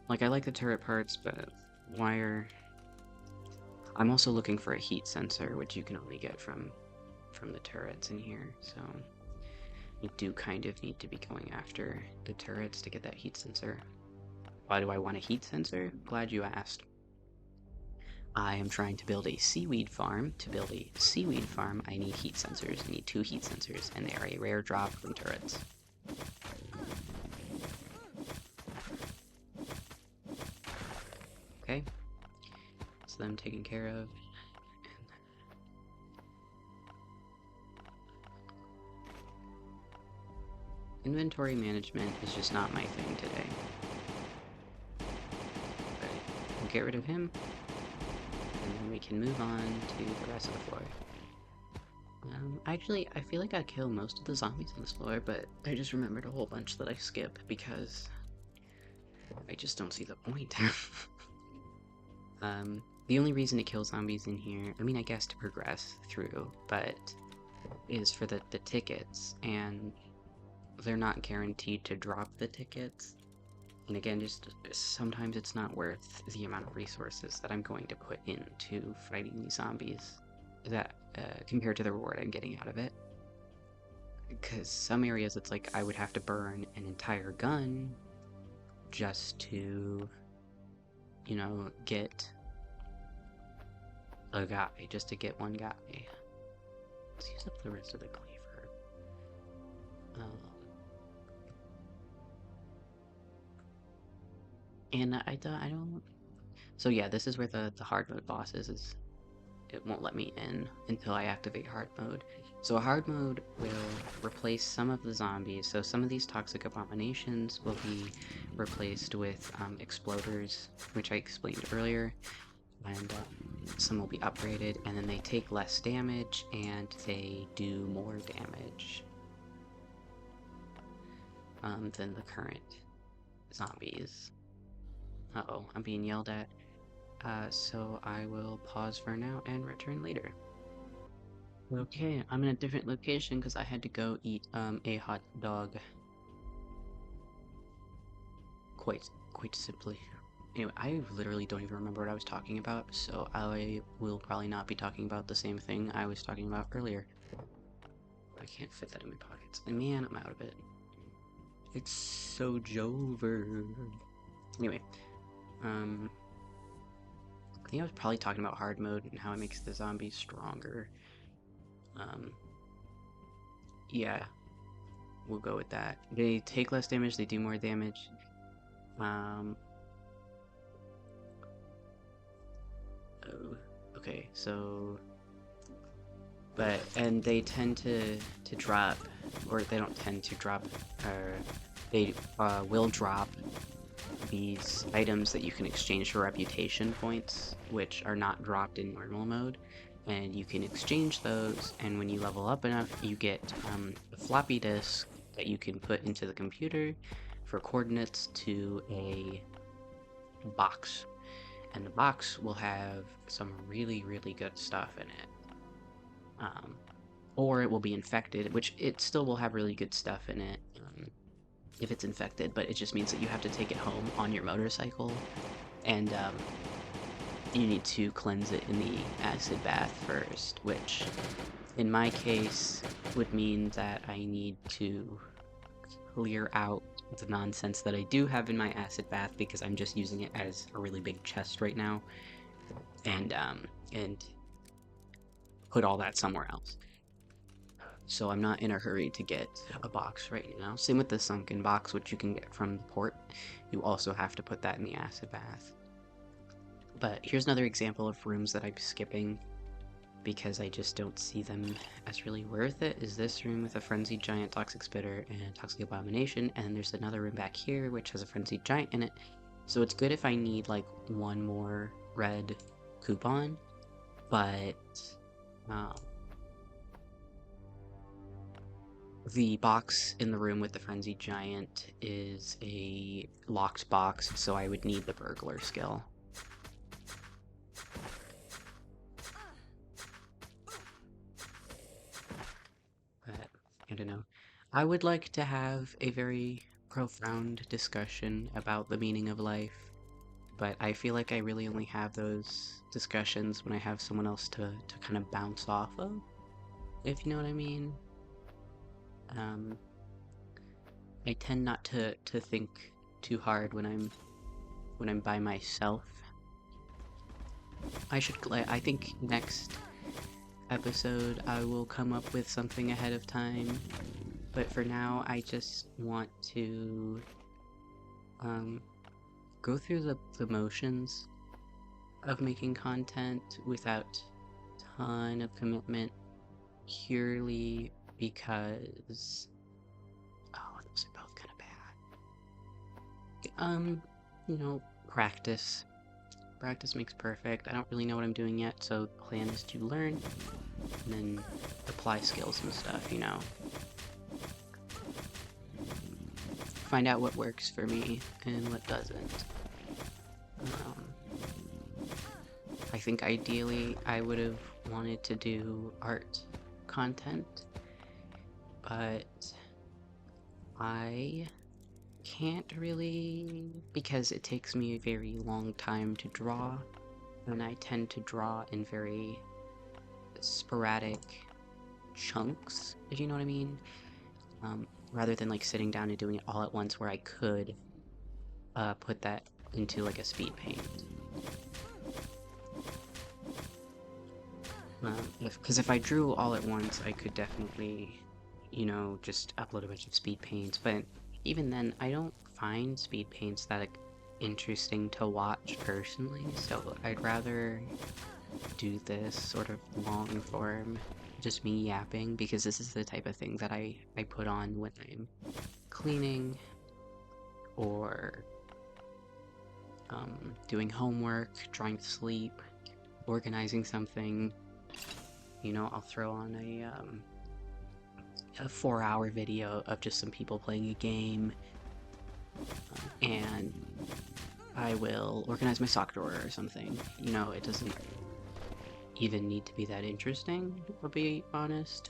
Like, I like the turret parts, but wire... I'm also looking for a heat sensor, which you can only get from the turrets in here, so... You do kind of need to be going after the turrets to get that heat sensor. Why do I want a heat sensor? Glad you asked. I am trying to build a seaweed farm. To build a seaweed farm, I need heat sensors. I need 2 heat sensors, and they are a rare drop from turrets. Okay. So them taken care of. Inventory management is just not my thing today. But we'll get rid of him, and then we can move on to the rest of the floor. Actually, I feel like I kill most of the zombies on this floor, but I just remembered a whole bunch that I skip because I just don't see the point. The only reason to kill zombies in here, I mean, I guess to progress through, but is for the tickets, and they're not guaranteed to drop the tickets. And again, just sometimes it's not worth the amount of resources that I'm going to put into fighting these zombies that compared to the reward I'm getting out of it. Because some areas it's like I would have to burn an entire gun just to, you know, get a guy, just to get one guy. Let's use up the rest of the cleaver. And I don't... So yeah, this is where the hard mode boss is it won't let me in until I activate hard mode. So hard mode will replace some of the zombies, so some of these toxic abominations will be replaced with exploders, which I explained earlier, and some will be upgraded, and then they take less damage, and they do more damage than the current zombies. Uh-oh, I'm being yelled at. So I will pause for now and return later. Okay, I'm in a different location because I had to go eat a hot dog. Quite simply. Anyway, I literally don't even remember what I was talking about, so I will probably not be talking about the same thing I was talking about earlier. I can't fit that in my pockets. And man, I'm out of it. It's so Jover. Anyway, I think I was probably talking about hard mode and how it makes the zombies stronger. Um, yeah, we'll go with that. They take less damage, they do more damage. Oh, okay, so... and they tend to drop, or they don't tend to drop, or they will drop these items that you can exchange for reputation points, which are not dropped in normal mode. And you can exchange those, and when you level up enough, you get a floppy disk that you can put into the computer for coordinates to a box. And the box will have some really, really good stuff in it. Or it will be infected, which it still will have really good stuff in it if it's infected, but it just means that you have to take it home on your motorcycle, and you need to cleanse it in the acid bath first, which in my case would mean that I need to clear out the nonsense that I do have in my acid bath because I'm just using it as a really big chest right now, and put all that somewhere else. So I'm not in a hurry to get a box right now. Same with the sunken box, which you can get from the port. You also have to put that in the acid bath. But here's another example of rooms that I'm skipping because I just don't see them as really worth it, is this room with a Frenzied Giant, Toxic Spitter, and Toxic Abomination, and there's another room back here which has a Frenzied Giant in it. So it's good if I need like one more red coupon, but the box in the room with the Frenzied Giant is a locked box, so I would need the burglar skill. But, I don't know. I would like to have a very profound discussion about the meaning of life, but I feel like I really only have those discussions when I have someone else to kind of bounce off of, if you know what I mean. I tend not to think too hard when I'm by myself. I think next episode I will come up with something ahead of time, but for now I just want to go through the motions of making content without a ton of commitment, purely because those are both kind of bad. You know, practice. Practice makes perfect. I don't really know what I'm doing yet, so the plan is to learn and then apply skills and stuff, you know. Find out what works for me and what doesn't. I think ideally I would have wanted to do art content, but I can't really, because it takes me a very long time to draw, and I tend to draw in very sporadic chunks, if you know what I mean, rather than like sitting down and doing it all at once, where I could put that into like a speed paint. Because if I drew all at once, I could definitely, you know, just upload a bunch of speed paints, but even then, I don't find speed paints that interesting to watch personally, so I'd rather do this sort of long form, just me yapping, because this is the type of thing that I put on when I'm cleaning, or doing homework, trying to sleep, organizing something. You know, I'll throw on a 4-hour video of just some people playing a game, and I will organize my sock drawer or something. You know, it doesn't even need to be that interesting, to be honest.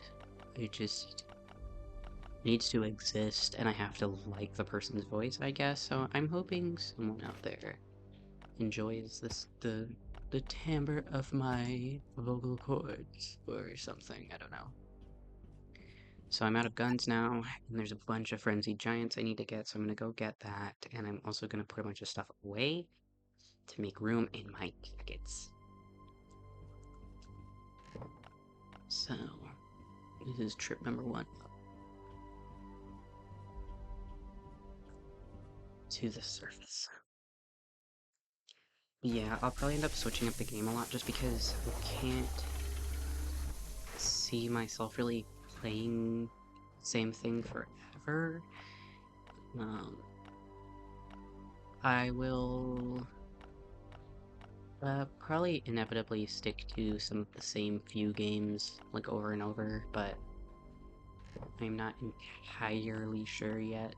It just needs to exist, and I have to like the person's voice, I guess, so I'm hoping someone out there enjoys the timbre of my vocal cords or something. I don't know. So I'm out of guns now, and there's a bunch of frenzied giants I need to get, so I'm gonna go get that, and I'm also gonna put a bunch of stuff away to make room in my pockets. So, this is trip number 1 to the surface. Yeah, I'll probably end up switching up the game a lot just because I can't see myself really playing the same thing forever. Um, I will probably inevitably stick to some of the same few games, like, over and over, but I'm not entirely sure yet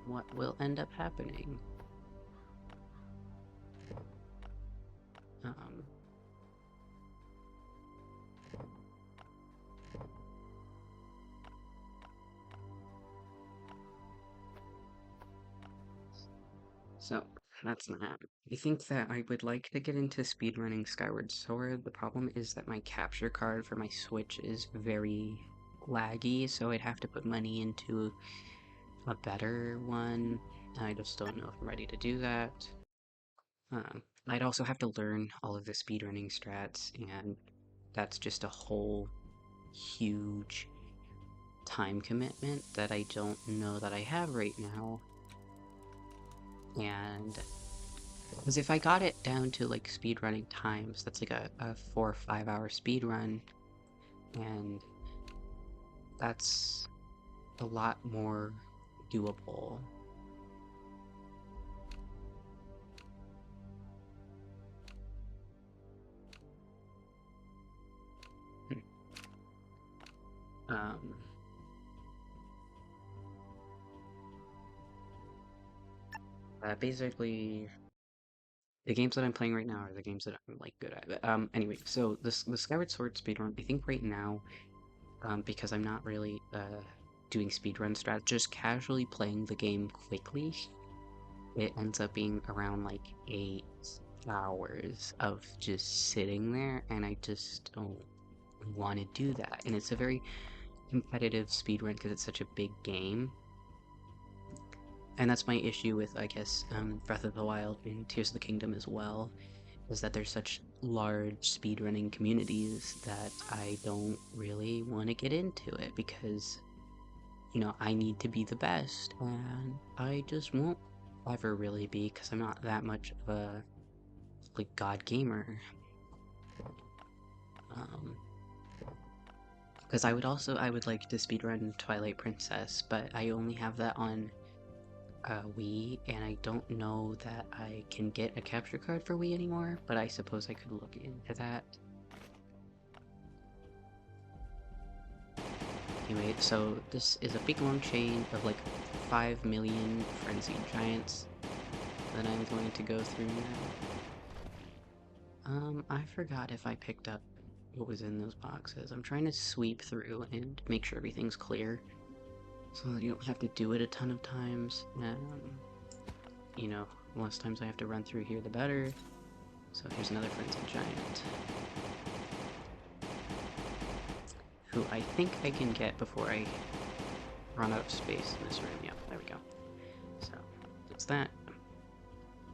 what will end up happening. Um, so, that's that. I think that I would like to get into speedrunning Skyward Sword. The problem is that my capture card for my Switch is very laggy, so I'd have to put money into a better one. I just don't know if I'm ready to do that. I'd also have to learn all of the speedrunning strats, and that's just a whole huge time commitment that I don't know that I have right now. And because if I got it down to like speedrunning times, that's like a 4 or 5 hour speedrun, and that's a lot more doable. um, Basically, the games that I'm playing right now are the games that I'm like good at. Anyway, so the Skyward Sword speedrun, I think right now, because I'm not really doing speedrun strat, just casually playing the game quickly, it ends up being around like 8 hours of just sitting there, and I just don't want to do that. And it's a very competitive speedrun because it's such a big game. And that's my issue with, I guess, Breath of the Wild and Tears of the Kingdom as well, is that there's such large speedrunning communities that I don't really want to get into it because, you know, I need to be the best, and I just won't ever really be because I'm not that much of a, like, god gamer. Because I would like to speedrun Twilight Princess, but I only have that on Wii, and I don't know that I can get a capture card for Wii anymore, but I suppose I could look into that. Anyway, so this is a big long chain of like 5 million frenzied giants that I'm going to go through now. I forgot if I picked up what was in those boxes. I'm trying to sweep through and make sure everything's clear so that you don't have to do it a ton of times. You know, the less times I have to run through here, the better. So here's another frenzied giant, who I think I can get before I run out of space in this room. Yeah, there we go. So, that's that.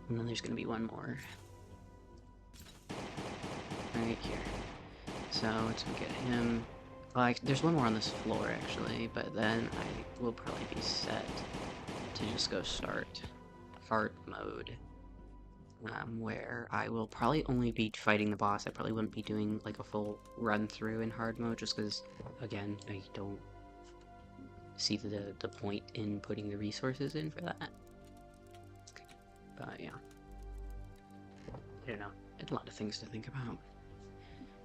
And then there's gonna be one more. Right here. So, let's go get him. Well, there's one more on this floor, actually, but then I will probably be set to just go start hard mode. Where I will probably only be fighting the boss. I probably wouldn't be doing like a full run through in hard mode just because, again, I don't see the point in putting the resources in for that. But yeah, I don't know. It's a lot of things to think about.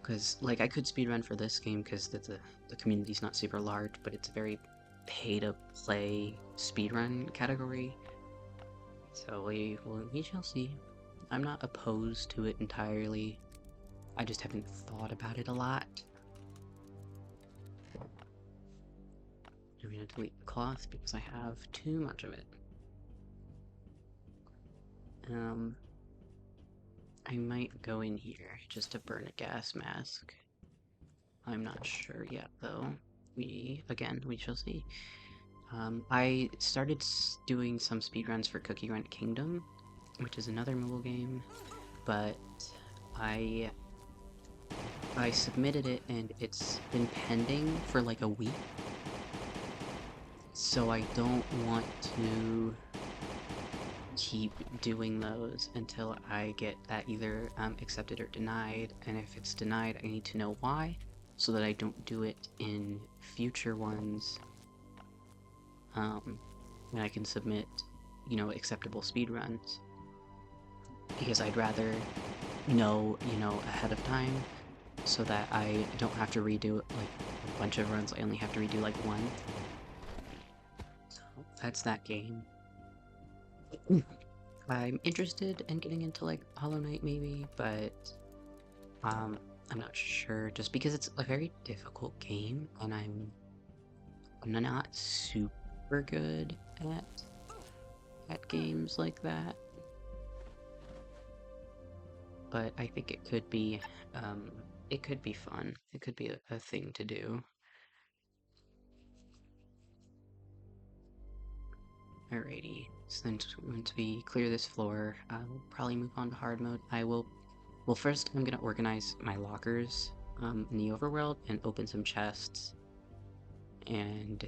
Because, like, I could speedrun for this game because the community's not super large, but it's a very pay-to-play speedrun category. So we shall see. I'm not opposed to it entirely. I just haven't thought about it a lot. I'm gonna delete the cloth because I have too much of it. I might go in here just to burn a gas mask. I'm not sure yet, though. We shall see. I started doing some speedruns for Cookie Run Kingdom, which is another mobile game, but I submitted it and it's been pending for like a week, so I don't want to keep doing those until I get that either accepted or denied, and if it's denied, I need to know why, so that I don't do it in future ones, and I can submit, you know, acceptable speedruns, because I'd rather know, ahead of time, so that I don't have to redo, like, a bunch of runs. I only have to redo, like, one. So, that's that game. I'm interested in getting into, like, Hollow Knight, maybe, but, I'm not sure, just because it's a very difficult game, and I'm not super good at games like that. But I think it could be fun. It could be a thing to do. Alrighty, so then once we clear this floor, I'll probably move on to hard mode. Well, first I'm gonna organize my lockers in the overworld and open some chests and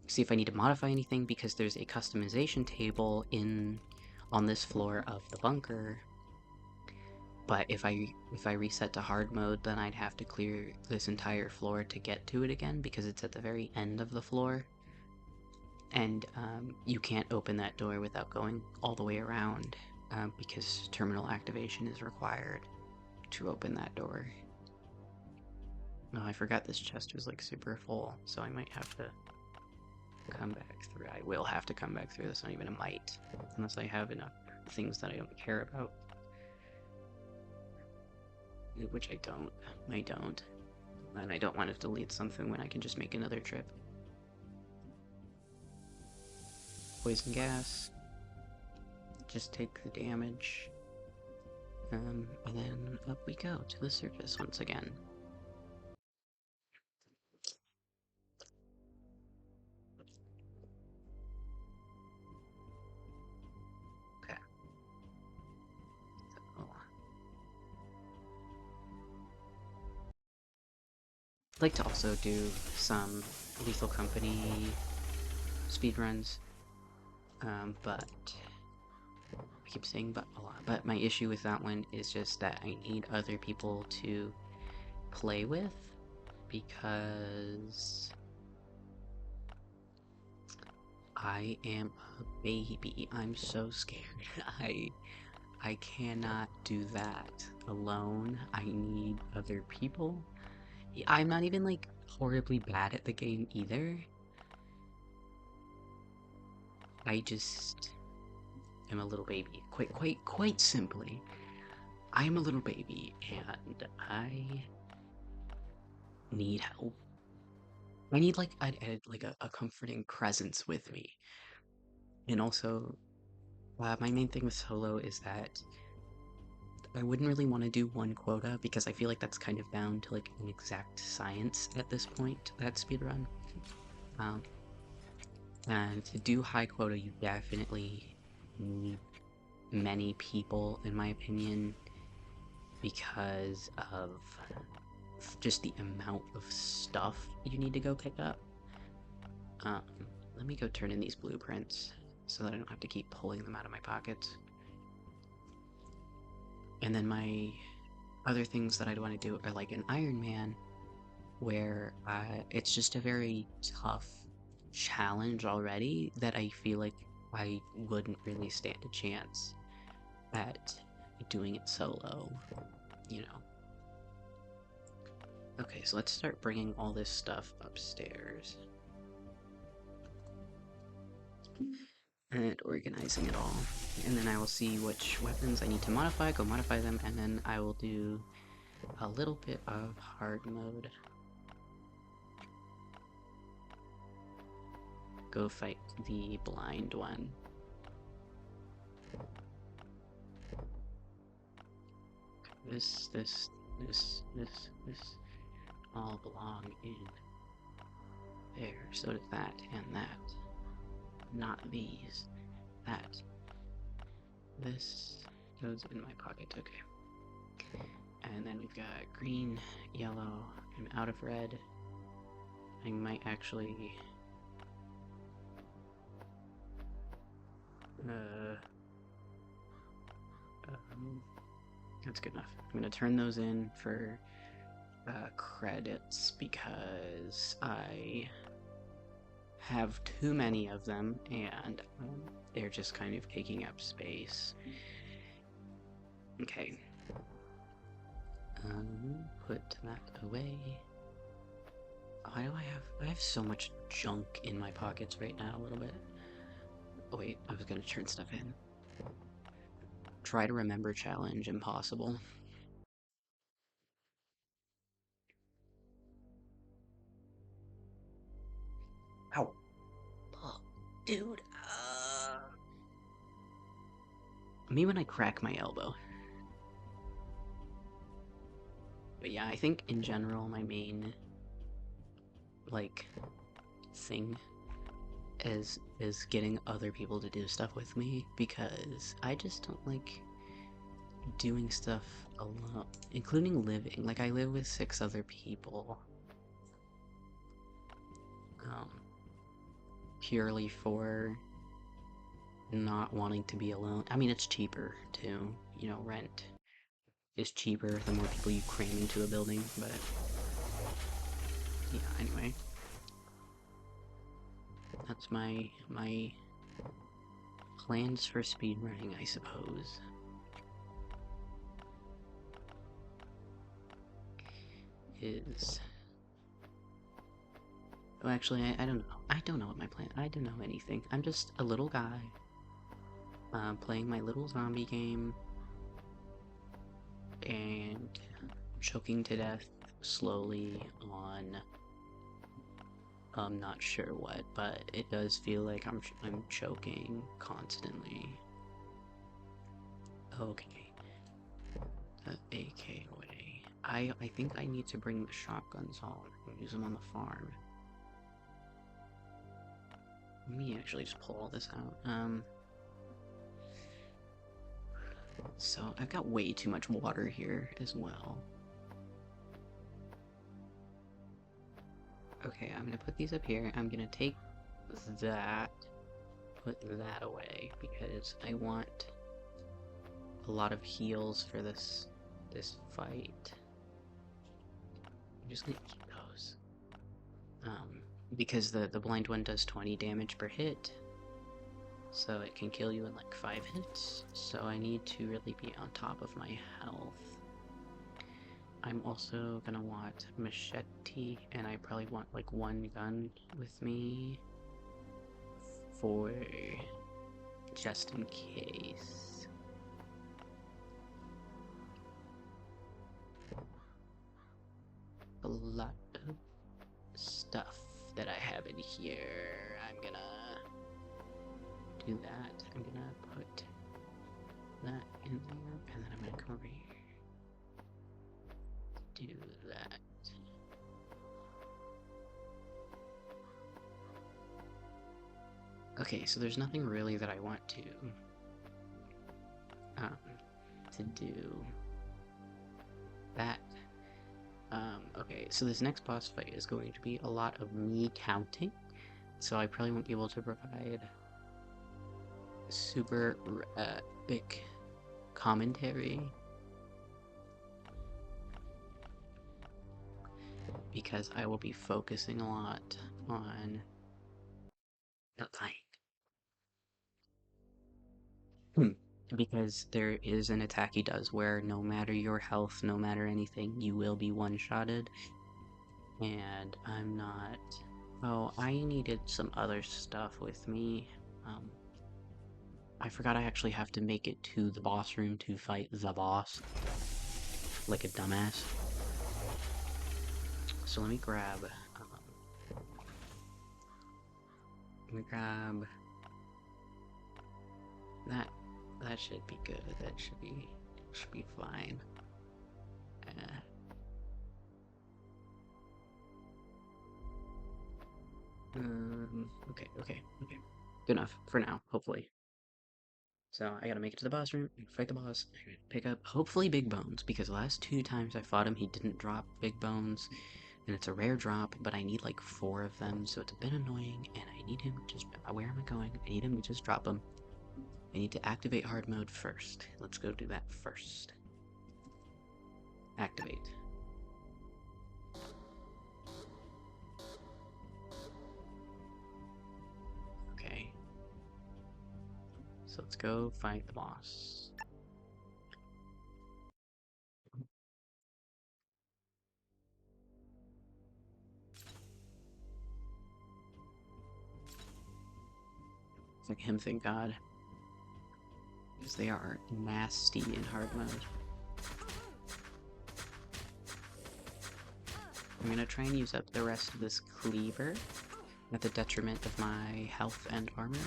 see if I need to modify anything, because there's a customization table on this floor of the bunker. But if I reset to hard mode, then I'd have to clear this entire floor to get to it again, because it's at the very end of the floor. And you can't open that door without going all the way around, because terminal activation is required to open that door. No, I forgot this chest was like super full, so I might have to come back through. I will have to come back through this, not even a might, unless I have enough things that I don't care about. Which I don't. And I don't want to delete something when I can just make another trip. Poison gas. Just take the damage. And then up we go to the surface once again. Okay. So, I'd like to also do some Lethal Company speedruns, but I keep saying but a lot. But my issue with that one is just that I need other people to play with, because I am a baby. I'm so scared. I cannot do that alone. I need other people. I'm not even like horribly bad at the game either. I just am a little baby. Quite simply. I'm a little baby and I need help. I need like a comforting presence with me. And also, my main thing with solo is that I wouldn't really want to do one quota, because I feel like that's kind of down to like an exact science at this point, that speedrun. And to do high quota, you definitely need many people, in my opinion, because of just the amount of stuff you need to go pick up. Let me go turn in these blueprints so that I don't have to keep pulling them out of my pockets. And then my other things that I'd want to do are like an Iron Man, where it's just a very tough challenge already that I feel like I wouldn't really stand a chance at doing it solo, you know. Okay, so let's start bringing all this stuff upstairs and organizing it all, and then I will see which weapons I need to modify, go modify them, and then I will do a little bit of hard mode. Go fight the blind one. This all belong in there. So does that and that. Not these. That. This goes in my pocket, okay. And then we've got green, yellow, I'm out of red. I might actually... that's good enough. I'm gonna turn those in for credits because I have too many of them and they're just kind of taking up space. Okay. Put that away. Why do I have so much junk in my pockets right now a little bit. Oh wait, I was gonna turn stuff in. Try to remember challenge, impossible. Ow. Oh, dude. Me when I crack my elbow. But yeah, I think in general my main, like, thing is getting other people to do stuff with me, because I just don't like doing stuff alone, including living. Like, I live with 6 other people. Purely for not wanting to be alone. I mean, it's cheaper, too. You know, rent is cheaper the more people you cram into a building, but... yeah, anyway. That's my plans for speedrunning, I suppose. Is... oh, actually, I don't know. I don't know what my plan... I don't know anything. I'm just a little guy. Playing my little zombie game. And choking to death slowly on... I'm not sure what, but it does feel like I'm choking constantly. Okay. The AK away. I think I need to bring the shotguns home and use them on the farm. Let me actually just pull all this out. So I've got way too much water here as well. Okay, I'm gonna put these up here. I'm gonna take that, put that away, because I want a lot of heals for this fight. I'm just gonna keep those. Because the blind one does 20 damage per hit, so it can kill you in like 5 hits, so I need to really be on top of my health. I'm also gonna want machete, and I probably want like 1 gun with me for just in case. A lot of stuff that I have in here. I'm gonna do that. I'm gonna put that in there, and then I'm gonna come over here. Do that. Okay, so there's nothing really that I want to do that. Okay, so this next boss fight is going to be a lot of me counting, so I probably won't be able to provide super big commentary, because I will be focusing a lot on the fight. Because there is an attack he does where no matter your health, no matter anything, you will be one-shotted. And I'm not... oh, I needed some other stuff with me. I forgot I actually have to make it to the boss room to fight the boss. Like a dumbass. So let me grab... that should be good. That should be fine. Okay. Good enough for now, hopefully. So I gotta make it to the boss room, fight the boss, pick up, hopefully, big bones, because the last 2 times I fought him, he didn't drop big bones, and it's a rare drop, but I need like 4 of them, so it's a bit annoying, and I need him to just, where am I going? I need him to just drop them. I need to activate hard mode first. Let's go do that first. Activate. Okay. So let's go fight the boss. It's like him, thank God. Because they are nasty in hard mode. I'm gonna try and use up the rest of this cleaver at the detriment of my health and armor.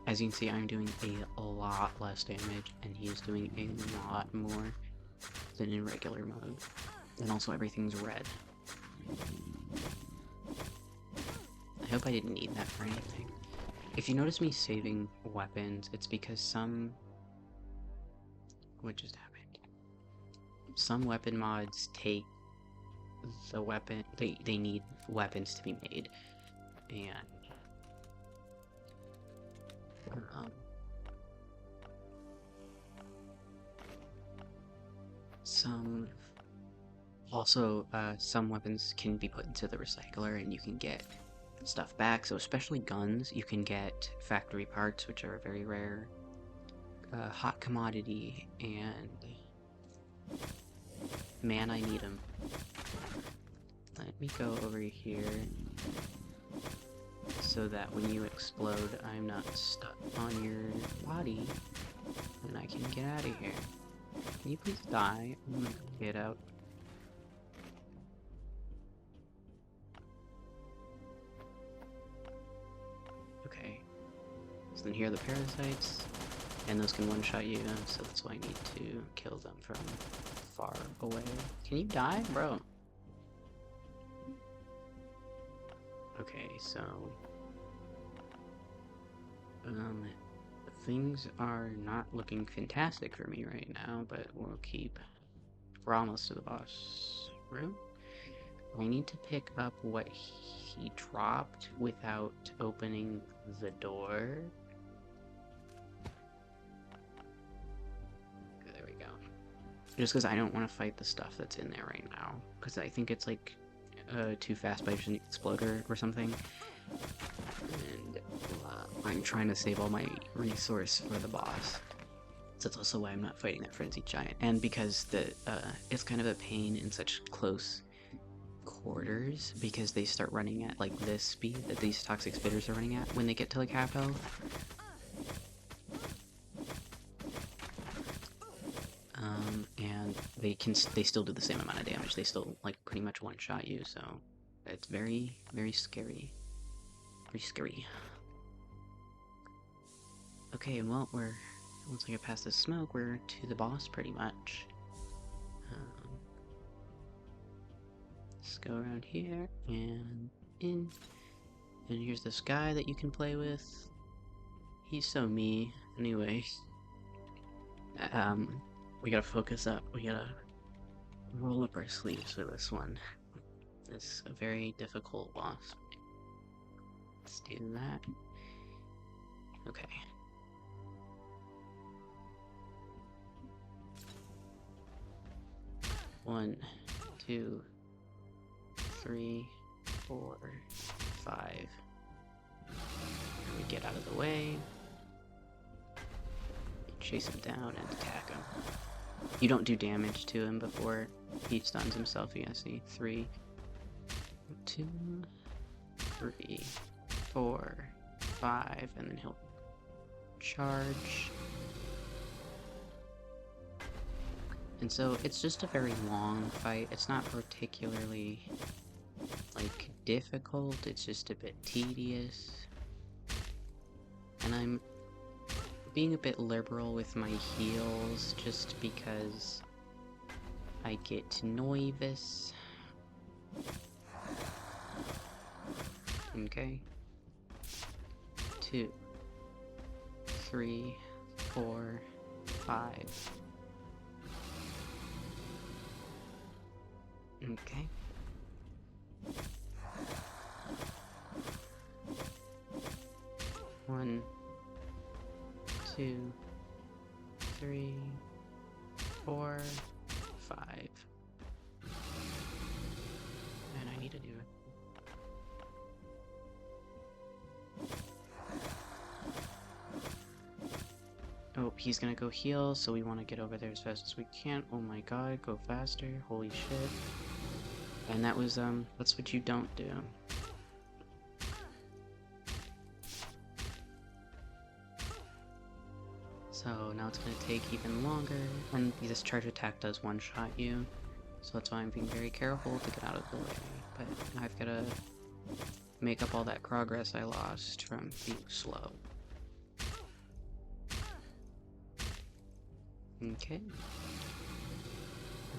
As you can see, I'm doing a lot less damage, and he is doing a lot more than in regular mode. And also everything's red. I hope I didn't need that for anything. If you notice me saving weapons, it's because some... What just happened? Some weapon mods take the weapon... They need weapons to be made. And... some weapons can be put into the recycler and you can get stuff back, so especially guns, you can get factory parts, which are very rare, hot commodity, and man, I need them. Let me go over here so that when you explode, I'm not stuck on your body and I can get out of here. Can you please die? I'm gonna get out. Okay. So then here are the parasites, and those can one-shot you, so that's why I need to kill them from far away. Can you die, bro? Okay, so... things are not looking fantastic for me right now, but we'll keep... We're almost to the boss room. I need to pick up what he dropped without opening the door. Okay, there we go. Just because I don't want to fight the stuff that's in there right now. Because I think it's like too fast by an exploder or something. And I'm trying to save all my resource for the boss. So that's also why I'm not fighting that frenzied giant. And because it's kind of a pain in such close quarters, because they start running at like this speed that these toxic spitters are running at when they get to like half health. And they still do the same amount of damage. They still like pretty much one-shot you, so it's very, very scary. Very scary. Okay, well, once I get past this smoke, we're to the boss pretty much. Let's go around here and in. And here's this guy that you can play with. He's so me. Anyway. We gotta focus up. We gotta roll up our sleeves for this one. It's a very difficult boss. Let's do that. Okay. One, 2, 3, 4, 5. We get out of the way. Chase him down and attack him. You don't do damage to him before he stuns himself. You gotta see 3, 2, 3, 4, 5, and then he'll charge. And so it's just a very long fight. It's not particularly like difficult, it's just a bit tedious. And I'm being a bit liberal with my heals just because I get nervous. Okay. 2, 3, 4, 5. Okay. 1, 2, 3, 4, 5. And I need to do it. Oh, he's gonna go heal, so we want to get over there as fast as we can. Oh my god, go faster. Holy shit. And that was, that's what you don't do. So now it's gonna take even longer, and this charge attack does one-shot you. So that's why I'm being very careful to get out of the way. But I've gotta make up all that progress I lost from being slow. Okay. And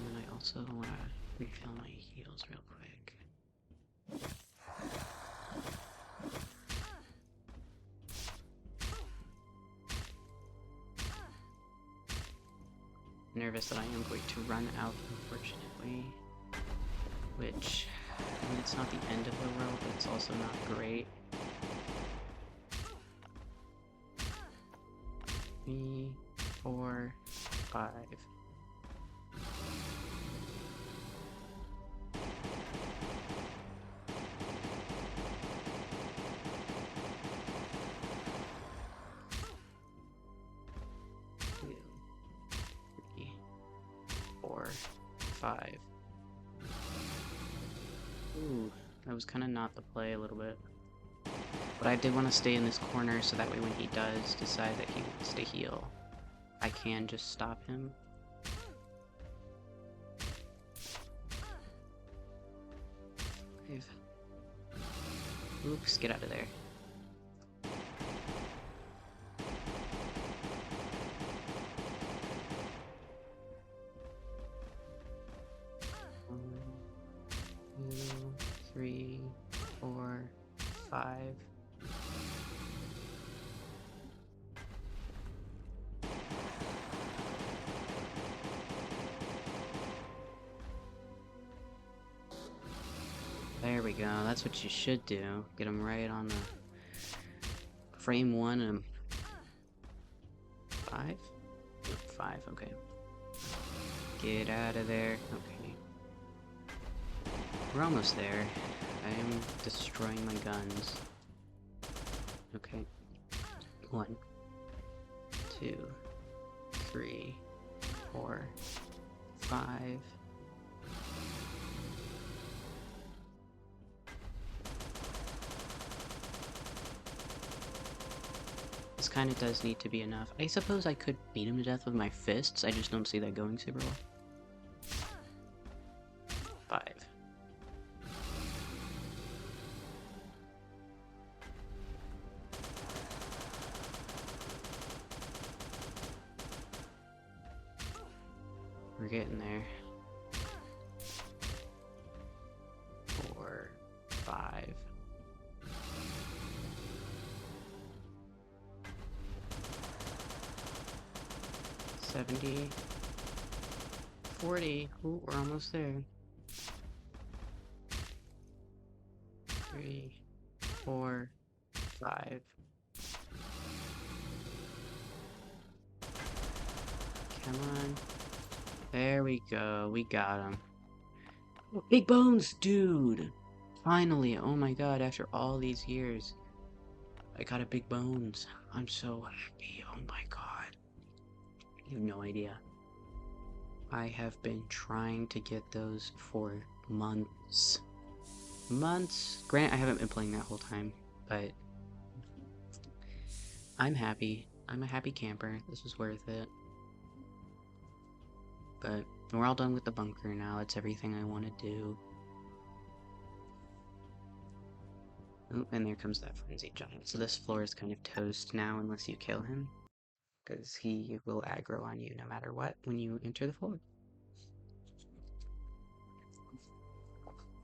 then I also want to refill my heals real quick. Nervous that I am going to run out, unfortunately. Which, I mean, it's not the end of the world, but it's also not great. 3, 4, 5. Two, 3, 4, 5. Ooh, that was kind of not the play a little bit. But I did want to stay in this corner so that way when he does decide that he wants to heal, I can just stop him. Oops, get out of there. One, 2, 3, 4, 5. There we go, that's what you should do. Get him right on the frame 1 and 5? Nope, 5, okay. Get out of there. Okay. We're almost there. I am destroying my guns. Okay. 1, 2, 3, 4, 5. This kind of does need to be enough. I suppose I could beat him to death with my fists, I just don't see that going super well. 5. We're getting there. 4, 5. 70. 40. Ooh, we're almost there. 3, 4, 5. Come on. There we go. We got him. Oh, big bones, dude! Finally, oh my god, after all these years, I got a big bones. I'm so happy, oh my god. You have no idea. I have been trying to get those for months. Months? Granted, I haven't been playing that whole time, but I'm happy. I'm a happy camper. This was worth it. But we're all done with the bunker now. It's everything I want to do. Oh, and there comes that frenzied giant. So this floor is kind of toast now unless you kill him, because he will aggro on you no matter what when you enter the floor.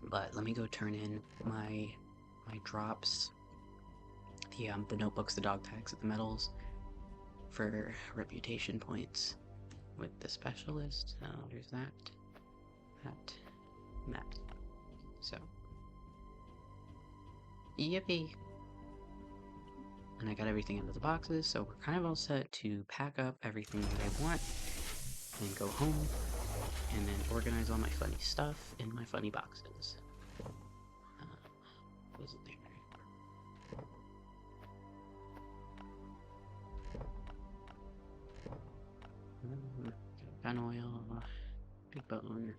But let me go turn in my my drops, the notebooks, the dog tags, the medals for reputation points with the specialist. So there's that, and that. So, yippee! And I got everything into the boxes, so we're kind of all set to pack up everything that I want and go home and then organize all my funny stuff in my funny boxes. Was it there? Gun oil, big bone.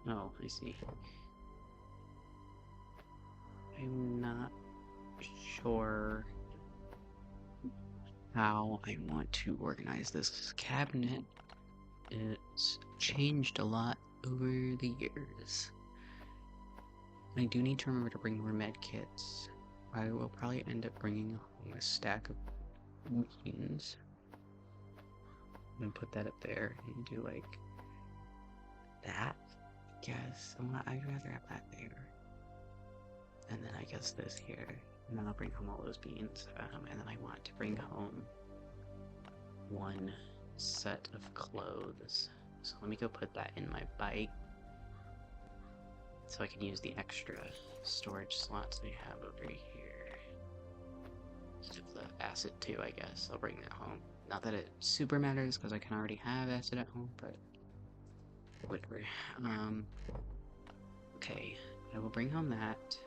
Oh, I see. I'm not sure how I want to organize this cabinet. It's changed a lot over the years. I do need to remember to bring more med kits. I will probably end up bringing a stack of beans. And put that up there and do like that. Guess I'd rather have that there. And then I guess this here. And then I'll bring home all those beans. And then I want to bring home one set of clothes. So let me go put that in my bike. So I can use the extra storage slots they have over here. The acid too, I guess. I'll bring that home. Not that it super matters, because I can already have acid at home, but whatever. Okay. I will bring home that.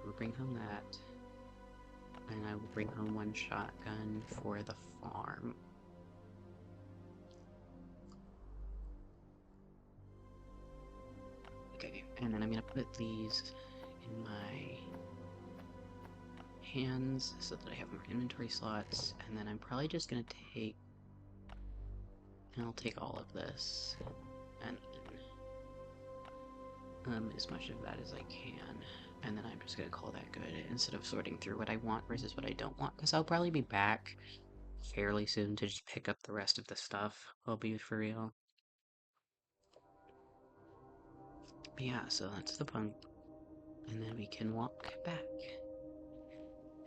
We'll bring home that. And I will bring home one shotgun for the farm. Okay, and then I'm gonna put these in my hands so that I have more inventory slots, and then I'm probably just gonna take... And I'll take all of this, and as much of that as I can, and then I'm just gonna call that good, instead of sorting through what I want versus what I don't want, because I'll probably be back fairly soon to just pick up the rest of the stuff, I'll be for real. But yeah, so that's the point. And then we can walk back.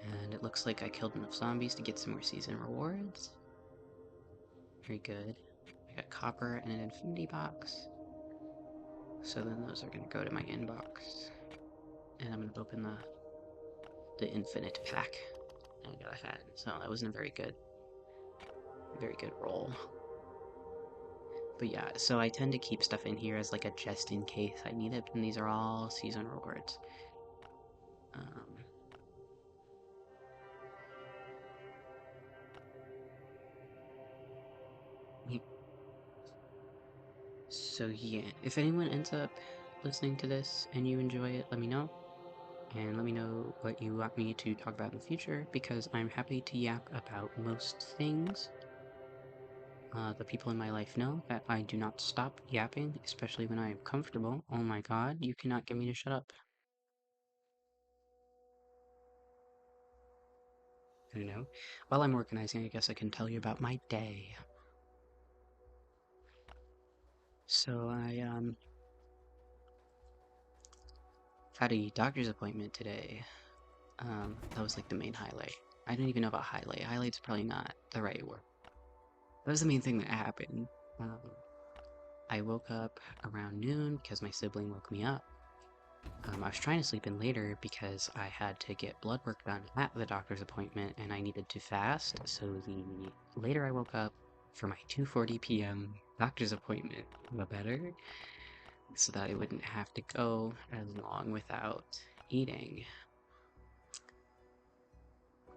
And it looks like I killed enough zombies to get some more season rewards. Very good. I got copper and an infinity box. So then those are gonna go to my inbox. And I'm gonna open the infinite pack. And I got a hat. So that wasn't a very good roll. But yeah, so I tend to keep stuff in here as like a just in case I need it, and these are all season rewards. So yeah, if anyone ends up listening to this and you enjoy it, let me know. And let me know what you want me to talk about in the future, because I'm happy to yap about most things. The people in my life know that I do not stop yapping, especially when I am comfortable. Oh my god, you cannot get me to shut up. I don't know. While I'm organizing, I guess I can tell you about my day. So I, had a doctor's appointment today. That was like the main highlight. I don't even know about highlight. Highlight's probably not the right word. That was the main thing that happened. Um, I woke up around noon because my sibling woke me up. I was trying to sleep in later because I had to get blood work done at the doctor's appointment and I needed to fast, so the later I woke up for my 2:40 p.m. doctor's appointment, the better, so that I wouldn't have to go as long without eating.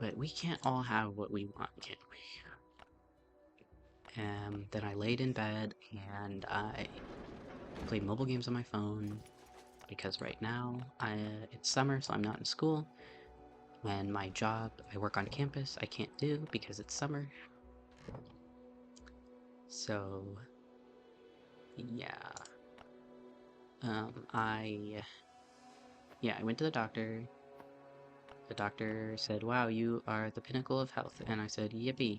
But we can't all have what we want, can we? Then I laid in bed and I played mobile games on my phone, because right now it's summer, so I'm not in school, and my job, I work on campus, I can't do because it's summer. So yeah, I went to the doctor. The doctor said, "Wow, you are the pinnacle of health," and I said, "Yippee!"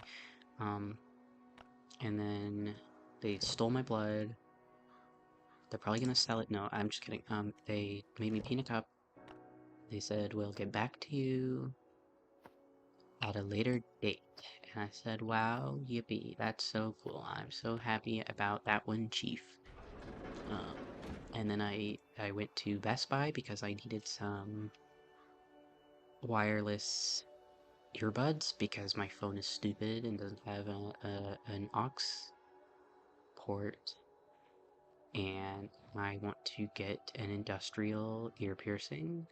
And then they stole my blood, They're probably gonna sell it. No, I'm just kidding. They made me pee in a cup. They said, we'll get back to you at a later date. And I said, wow, yippee, that's so cool. I'm so happy about that one, Chief. And then I went to Best Buy because I needed some wireless earbuds because my phone is stupid and doesn't have an aux port. And I want to get an industrial ear piercing.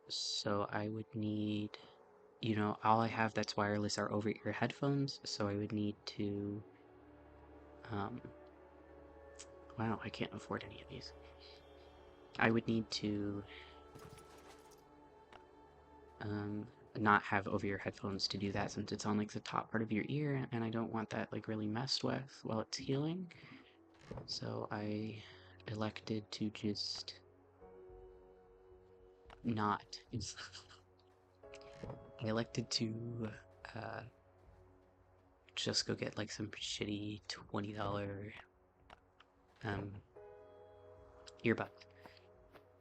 So I would need, you know, all I have that's wireless are over-ear headphones, so I would need to, um, wow, I can't afford any of these. I would need to, not have over-ear headphones to do that since it's on, like, the top part of your ear, and I don't want that, like, really messed with while it's healing. So I elected to just not. I elected to, uh, just go get, like, some shitty $20, earbuds.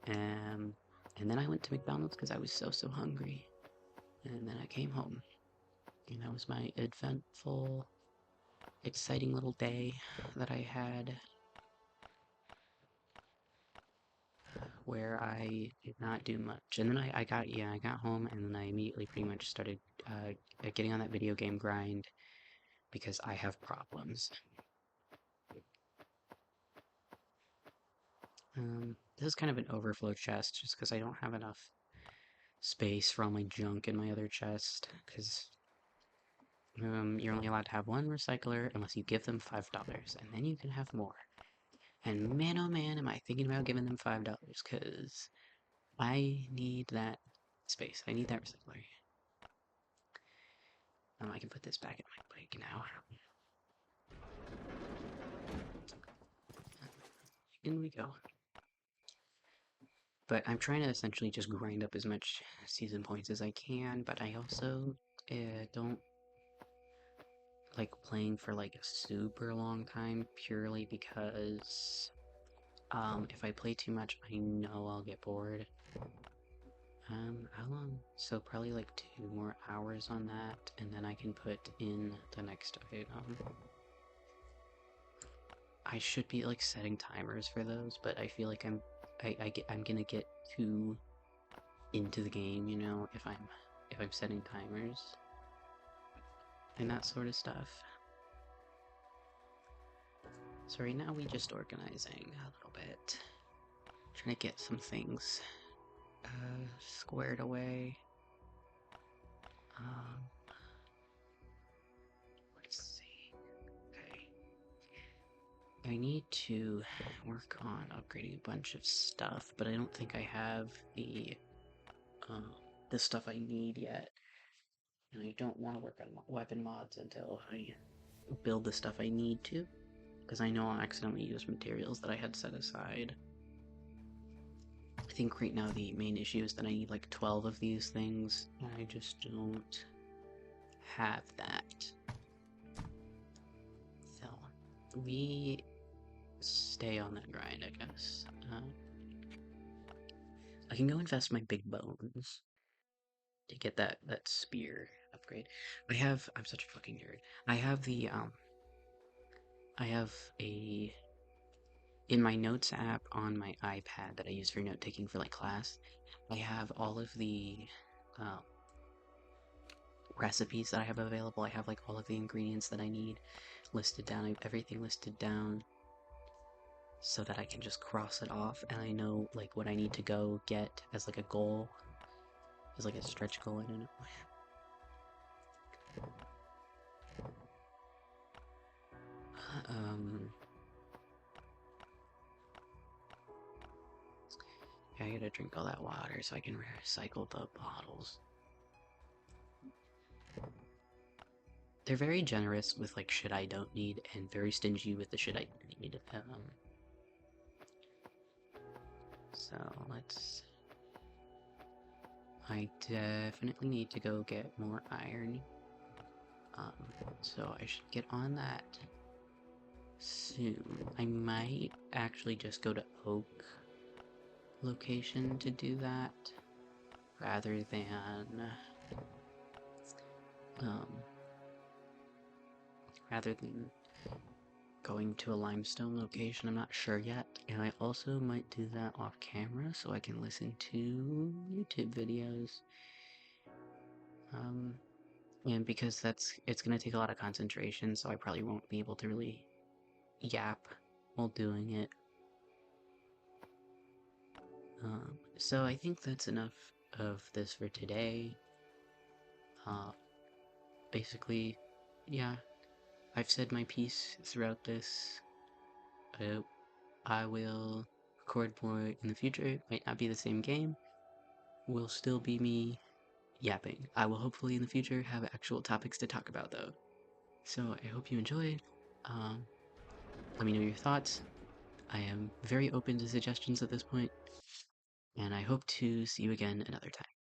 And then I went to McDonald's because I was so hungry. And then I came home. And that was my eventful, exciting little day that I had where I did not do much. And then I got home and then I immediately pretty much started getting on that video game grind because I have problems. This is kind of an overflow chest just because I don't have enough space for all my junk in my other chest because you're only allowed to have one recycler unless you give them $5, and then you can have more. And man, oh man, am I thinking about giving them $5, because I need that space. I need that recycler. I can put this back in my bike now. In we go. But I'm trying to essentially just grind up as much season points as I can, but I also don't like playing for like a super long time purely because if I play too much, I know I'll get bored. How long? So probably like 2 more hours on that, and then I can put in the next item. I should be like setting timers for those, but I feel like I'm gonna get too into the game, you know, if I'm setting timers and that sort of stuff. So right now we just organizing a little bit, trying to get some things squared away. Let's see. Okay. I need to work on upgrading a bunch of stuff, but I don't think I have the stuff I need yet. And I don't want to work on weapon mods until I build the stuff I need to, because I know I'll accidentally use materials that I had set aside. I think right now the main issue is that I need like 12 of these things, and I just don't have that. So, we stay on that grind, I guess. I can go invest my big bones to get that spear upgrade. I'm such a fucking nerd. I have in my notes app on my iPad that I use for note taking for like class, I have all of the recipes that I have available. I have like all of the ingredients that I need listed down. I have everything listed down so that I can just cross it off, and I know like what I need to go get as like a goal, as like a stretch goal. I don't know. Yeah, I gotta drink all that water so I can recycle the bottles. They're very generous with like shit I don't need and very stingy with the shit I need. So let's... I definitely need to go get more iron. So I should get on that soon. I might actually just go to Oak location to do that rather than um, rather than going to a limestone location. I'm not sure yet, and I also might do that off camera so I can listen to YouTube videos. And because it's gonna take a lot of concentration, so I probably won't be able to really yap while doing it. So I think that's enough of this for today. Uh, Basically, yeah, I've said my piece throughout this. Uh, I will record more in the future. It might not be the same game. Will still be me yapping. I will hopefully in the future have actual topics to talk about though. So I hope you enjoyed. Um, Let me know your thoughts. I am very open to suggestions at this point, and I hope to see you again another time.